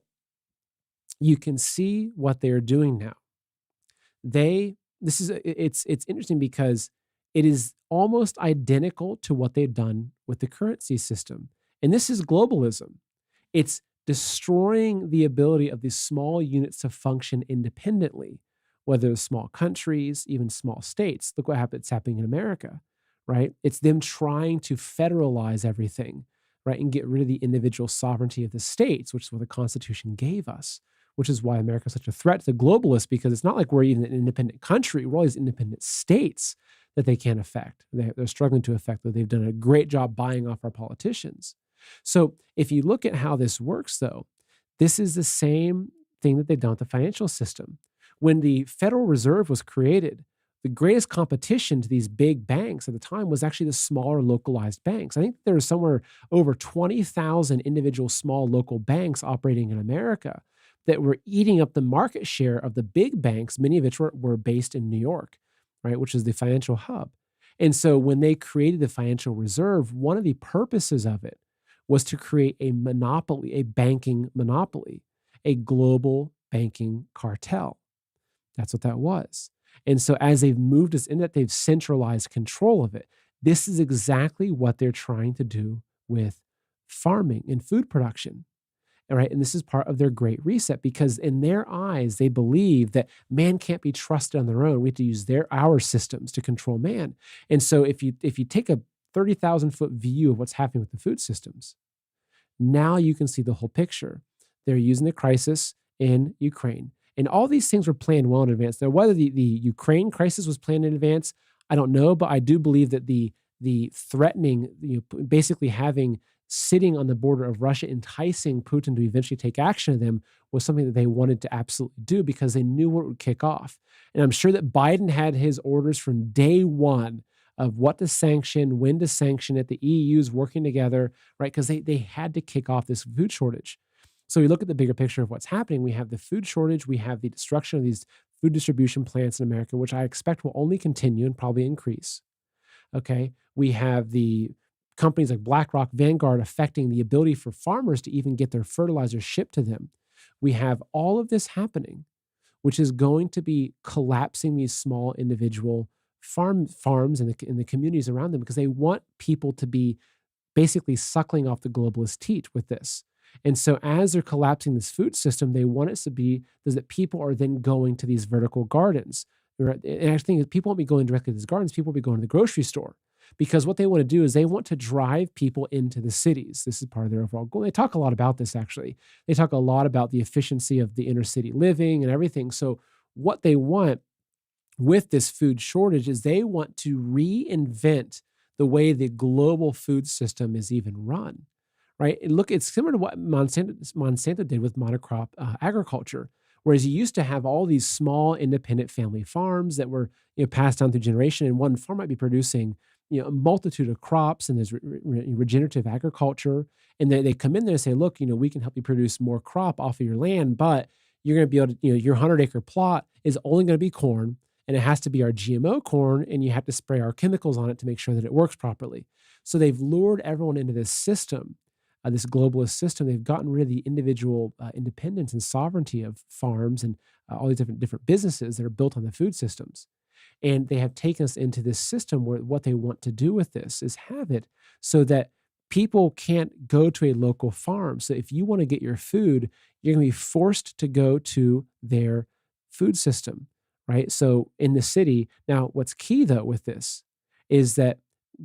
you can see what they are doing now. It's interesting because it is almost identical to what they've done with the currency system. And this is globalism. It's destroying the ability of these small units to function independently, whether it's small countries, even small states. Look what it's happening in America, right? It's them trying to federalize everything, right? And get rid of the individual sovereignty of the states, which is what the Constitution gave us, which is why America is such a threat to the globalists, because it's not like we're even an independent country. We're all these independent states that they can't affect. They're struggling to affect, though they've done a great job buying off our politicians. So if you look at how this works, though, this is the same thing that they've done with the financial system. When the Federal Reserve was created, the greatest competition to these big banks at the time was actually the smaller localized banks. I think there was somewhere over 20,000 individual small local banks operating in America that were eating up the market share of the big banks, many of which were based in New York, right, which is the financial hub. And so when they created the financial reserve, one of the purposes of it was to create a monopoly, a banking monopoly, a global banking cartel. That's what that was. And so as they've moved us into that, they've centralized control of it. This is exactly what they're trying to do with farming and food production. All right. And this is part of their great reset, because in their eyes, they believe that man can't be trusted on their own. We have to use our systems to control man. And so if you take a 30,000-foot view of what's happening with the food systems, now you can see the whole picture. They're using the crisis in Ukraine. And all these things were planned well in advance. Now, whether the Ukraine crisis was planned in advance, I don't know, but I do believe that the threatening, basically sitting on the border of Russia, enticing Putin to eventually take action on them, was something that they wanted to absolutely do because they knew what would kick off. And I'm sure that Biden had his orders from day one of what to sanction, when to sanction it. The EU's working together, right? Because they had to kick off this food shortage. So we look at the bigger picture of what's happening. We have the food shortage. We have the destruction of these food distribution plants in America, which I expect will only continue and probably increase. Okay. We have the companies like BlackRock, Vanguard affecting the ability for farmers to even get their fertilizer shipped to them. We have all of this happening, which is going to be collapsing these small individual farms and in the communities around them, because they want people to be basically suckling off the globalist teat with this. And so as they're collapsing this food system, they want it to be that people are then going to these vertical gardens. And I think people won't be going directly to these gardens. People will be going to the grocery store, because what they want to do is they want to drive people into the cities. This is part of their overall goal. They talk a lot about this, actually. They talk a lot about the efficiency of the inner city living and everything. So what they want with this food shortage is they want to reinvent the way the global food system is even run. Right? And look, it's similar to what Monsanto did with monocrop agriculture, whereas you used to have all these small independent family farms that were passed down through generation, and one farm might be producing a multitude of crops, and there's regenerative agriculture, and they come in there and say, look, we can help you produce more crop off of your land, but you're going to be able to, your 100-acre plot is only going to be corn, and it has to be our GMO corn, and you have to spray our chemicals on it to make sure that it works properly. So they've lured everyone into this system. This globalist system. They've gotten rid of the individual independence and sovereignty of farms and all these different businesses that are built on the food systems. And they have taken us into this system where what they want to do with this is have it so that people can't go to a local farm. So if you want to get your food, you're going to be forced to go to their food system, right? So in the city, now what's key though with this is that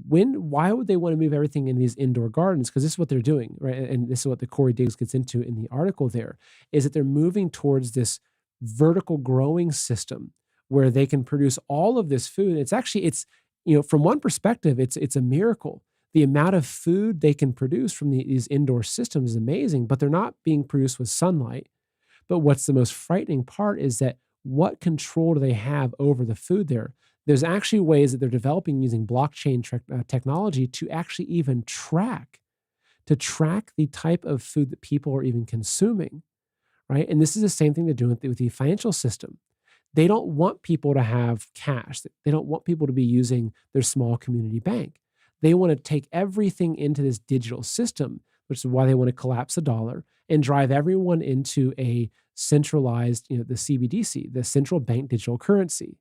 why would they want to move everything in these indoor gardens? Because this is what they're doing, right? And this is what the Corey Diggs gets into in the article there, is that they're moving towards this vertical growing system where they can produce all of this food. It's actually, from one perspective, it's a miracle. The amount of food they can produce from these indoor systems is amazing, but they're not being produced with sunlight. But what's the most frightening part is that what control do they have over the food there? There's actually ways that they're developing using blockchain technology to actually even track the type of food that people are even consuming, right? And this is the same thing they're doing with the financial system. They don't want people to have cash. They don't want people to be using their small community bank. They want to take everything into this digital system, which is why they want to collapse the dollar and drive everyone into a centralized, the CBDC, the central bank digital currency.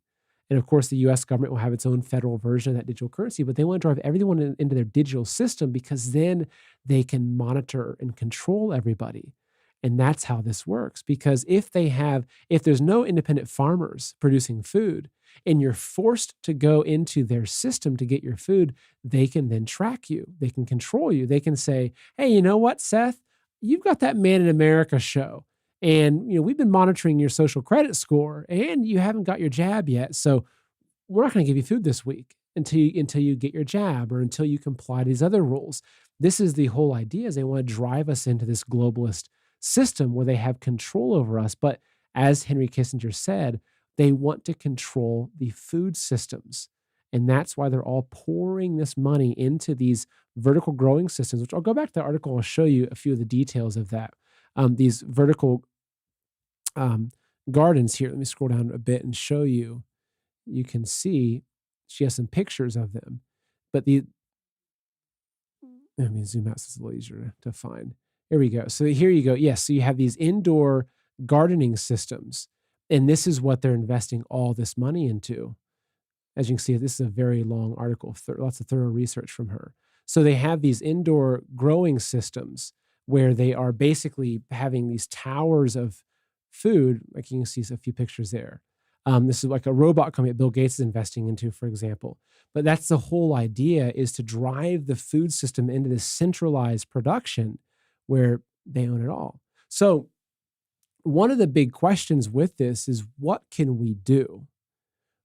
And of course, the US government will have its own federal version of that digital currency, but they want to drive everyone into their digital system because then they can monitor and control everybody. And that's how this works. Because if there's no independent farmers producing food and you're forced to go into their system to get your food, they can then track you. They can control you. They can say, hey, you know what, Seth? You've got that Man in America show. And we've been monitoring your social credit score, and you haven't got your jab yet. So we're not going to give you food this week until you get your jab or until you comply to these other rules. This is the whole idea: is they want to drive us into this globalist system where they have control over us. But as Henry Kissinger said, they want to control the food systems. And that's why they're all pouring this money into these vertical growing systems, which I'll go back to the article. I'll show you a few of the details of that. These vertical um, gardens here. Let me scroll down a bit and show you. You can see she has some pictures of them, but let me zoom out so it's a little easier to find. Here we go. So here you go. Yes, so you have these indoor gardening systems, and this is what they're investing all this money into. As you can see, this is a very long article, lots of thorough research from her. So they have these indoor growing systems where they are basically having these towers of food, like you can see a few pictures there. This is like a robot company that Bill Gates is investing into, for example. But that's the whole idea, is to drive the food system into this centralized production where they own it all. So one of the big questions with this is, what can we do?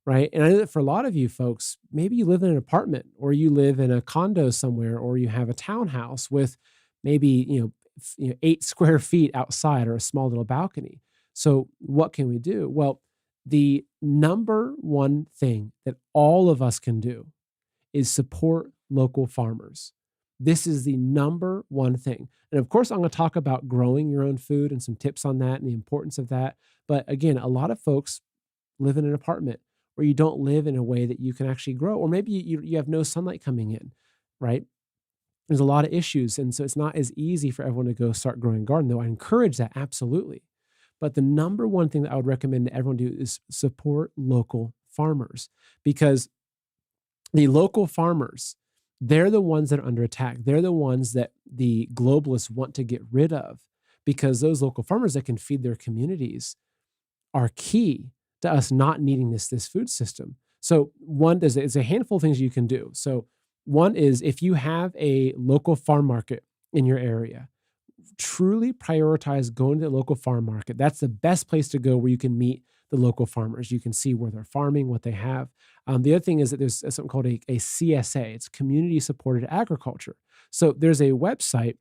Right. And I know that for a lot of you folks, maybe you live in an apartment, or you live in a condo somewhere, or you have a townhouse with maybe, 8 square feet outside, or a small little balcony. So what can we do? Well, the number one thing that all of us can do is support local farmers. This is the number one thing. And of course, I'm going to talk about growing your own food and some tips on that and the importance of that. But again, a lot of folks live in an apartment, or you don't live in a way that you can actually grow, or maybe you have no sunlight coming in, right? There's a lot of issues. And so it's not as easy for everyone to go start growing a garden, though I encourage that, absolutely. But the number one thing that I would recommend that everyone do is support local farmers, because the local farmers, they're the ones that are under attack. They're the ones that the globalists want to get rid of, because those local farmers that can feed their communities are key to us not needing this food system. So there's a handful of things you can do. So one is, if you have a local farm market in your area, truly prioritize going to the local farm market. That's the best place to go, where you can meet the local farmers. You can see where they're farming, what they have. The other thing is that there's something called a CSA. It's community supported agriculture. So there's a website,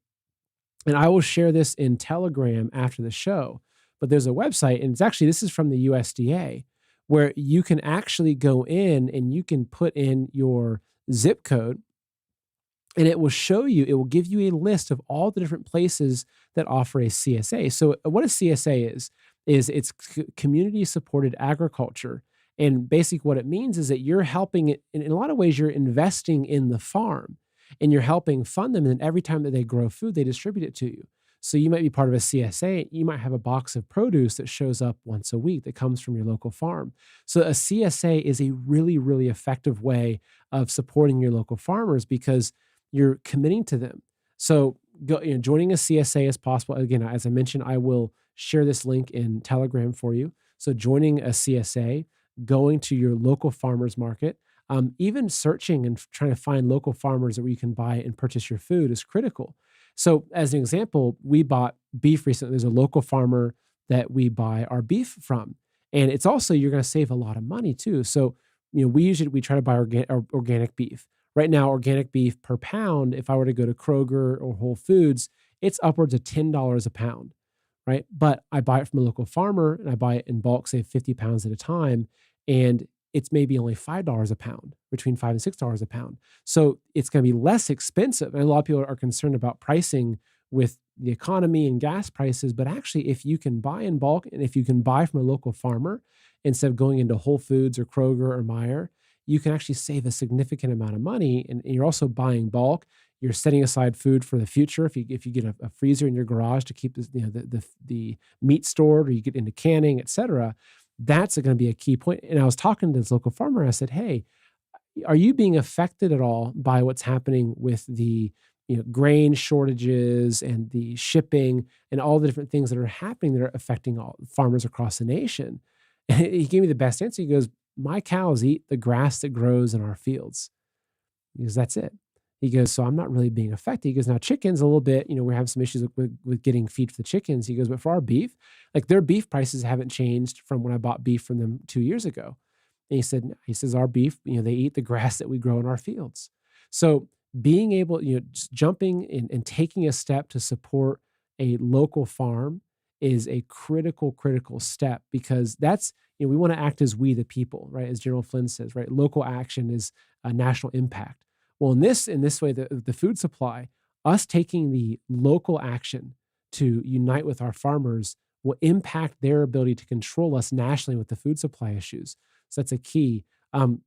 and I will share this in Telegram after the show, but there's a website, and this is from the USDA, where you can actually go in and you can put in your zip code, and it will give you a list of all the different places that offer a CSA. So what a CSA is it's community supported agriculture. And basically what it means is that you're helping it, in a lot of ways, you're investing in the farm, and you're helping fund them. And then every time that they grow food, they distribute it to you. So you might be part of a CSA. You might have a box of produce that shows up once a week that comes from your local farm. So a CSA is a really, really effective way of supporting your local farmers, because you're committing to them. So joining a CSA is possible. Again, as I mentioned, I will share this link in Telegram for you. So joining a CSA, going to your local farmers market, even searching and trying to find local farmers where you can buy and purchase your food is critical. So as an example, we bought beef recently. There's a local farmer that we buy our beef from. And it's also, you're going to save a lot of money too. So, we try to buy organic beef. Right now, organic beef per pound, if I were to go to Kroger or Whole Foods, it's upwards of $10 a pound, right? But I buy it from a local farmer, and I buy it in bulk, say 50 pounds at a time. And it's maybe only $5 a pound, between $5 and $6 a pound. So it's going to be less expensive. And a lot of people are concerned about pricing with the economy and gas prices. But actually, if you can buy in bulk, and if you can buy from a local farmer instead of going into Whole Foods or Kroger or Meijer, you can actually save a significant amount of money. And you're also buying bulk. You're setting aside food for the future. If you get a freezer in your garage to keep the meat stored, or you get into canning, et cetera, that's going to be a key point. And I was talking to this local farmer. I said, hey, are you being affected at all by what's happening with the grain shortages and the shipping and all the different things that are happening that are affecting all farmers across the nation? And he gave me the best answer. He goes, my cows eat the grass that grows in our fields. He goes, that's it. He goes, so I'm not really being affected. He goes, now chickens a little bit, we're having some issues with getting feed for the chickens. He goes, but for our beef, like their beef prices haven't changed from when I bought beef from them 2 years ago. And he says, our beef, they eat the grass that we grow in our fields. So being able, just jumping in and taking a step to support a local farm is a critical step, because that's, we want to act as we the people, right? As General Flynn says, right? Local action is a national impact. Well, in this way, the food supply, us taking the local action to unite with our farmers will impact their ability to control us nationally with the food supply issues. So that's a key. In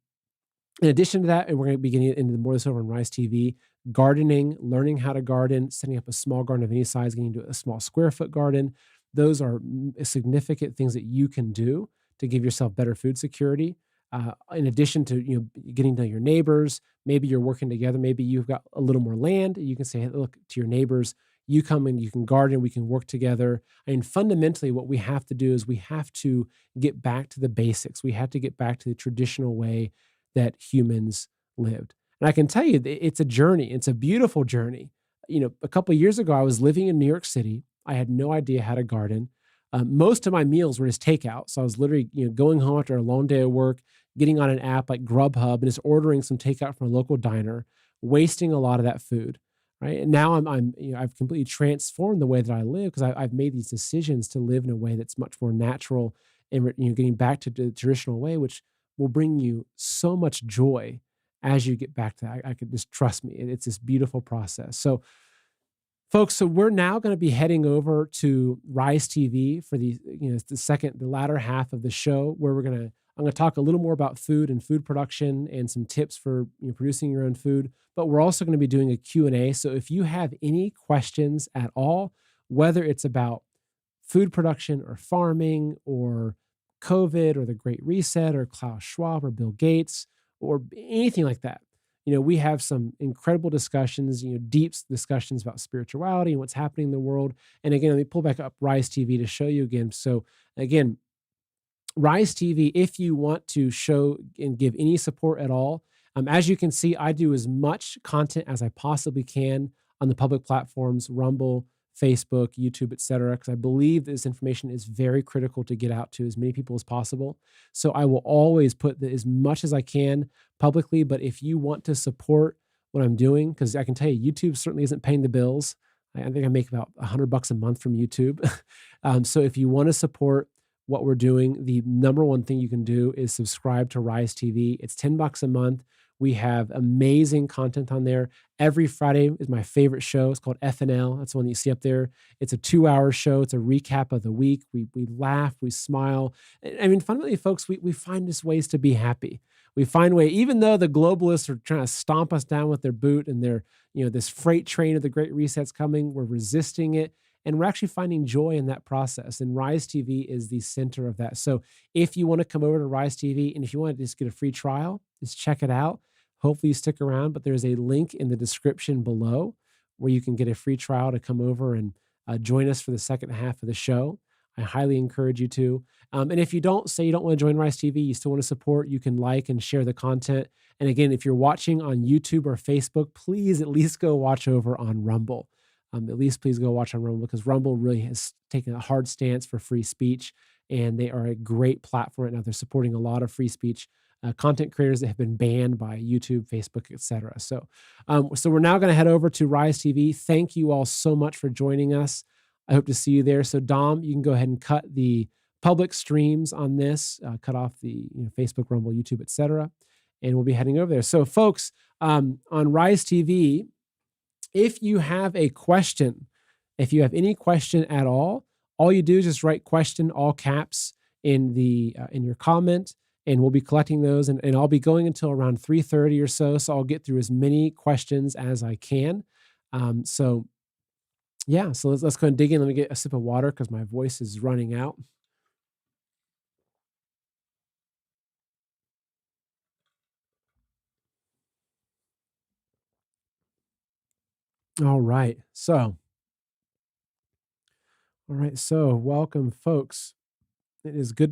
addition to that, and we're going to be getting into more of this over on Rise TV, gardening, learning how to garden, setting up a small garden of any size, getting into a small square foot garden. Those are significant things that you can do to give yourself better food security. In addition to getting to know your neighbors, maybe you're working together. Maybe you've got a little more land. You can say, hey, look to your neighbors. You come and you can garden. We can work together. I mean, fundamentally, what we have to do is we have to get back to the basics. We have to get back to the traditional way that humans lived. And I can tell you, it's a journey. It's a beautiful journey. A couple of years ago, I was living in New York City. I had no idea how to garden. Most of my meals were just takeout. So I was literally, going home after a long day of work, getting on an app like Grubhub and just ordering some takeout from a local diner, wasting a lot of that food. Right. And now I've completely transformed the way that I live because I've made these decisions to live in a way that's much more natural and, getting back to the traditional way, which will bring you so much joy as you get back to that. I could just trust me. It's this beautiful process. So, folks, so we're now going to be heading over to Rise TV for the latter half of the show where I'm going to talk a little more about food and food production and some tips for producing your own food. But we're also going to be doing a Q&A. So if you have any questions at all, whether it's about food production or farming or COVID or the Great Reset or Klaus Schwab or Bill Gates or anything like that, we have some incredible discussions, deep discussions about spirituality and what's happening in the world. And again, let me pull back up Rise TV to show you again. So again, Rise TV, if you want to show and give any support at all, as you can see, I do as much content as I possibly can on the public platforms, Rumble, Facebook, YouTube, etc., because I believe this information is very critical to get out to as many people as possible. So I will always put as much as I can publicly, but if you want to support what I'm doing, because I can tell you, YouTube certainly isn't paying the bills. I think I make about $100 a month from YouTube. So if you want to support what we're doing, the number one thing you can do is subscribe to Rise TV. It's $10 a month. We have amazing content on there. Every Friday is my favorite show. It's called FNL. That's the one that you see up there. It's a 2-hour show. It's a recap of the week. We laugh, we smile. I mean, fundamentally, folks, we find just ways to be happy. We find way, even though the globalists are trying to stomp us down with their boot and their, this freight train of the Great Reset's coming, we're resisting it. And we're actually finding joy in that process. And Rise TV is the center of that. So if you want to come over to Rise TV and if you want to just get a free trial, just check it out. Hopefully you stick around, but there's a link in the description below where you can get a free trial to come over and join us for the second half of the show. I highly encourage you to. And if you don't want to join Rise TV, you still want to support, you can like and share the content. And again, if you're watching on YouTube or Facebook, please at least go watch over on Rumble. At least please go watch on Rumble because Rumble really has taken a hard stance for free speech, and they are a great platform right now. They're supporting a lot of free speech content creators that have been banned by YouTube, Facebook, etc. So we're now going to head over to Rise TV. Thank you all so much for joining us. I hope to see you there. So Dom, you can go ahead and cut the public streams on this, cut off the Facebook, Rumble, YouTube, etc., and we'll be heading over there. So folks, on Rise TV, if you have a question, if you have any question at all you do is just write question, all caps, in your comment, and we'll be collecting those. And I'll be going until around 3:30 or so. So I'll get through as many questions as I can. So let's go ahead and dig in. Let me get a sip of water because my voice is running out. All right. So welcome, folks. It is good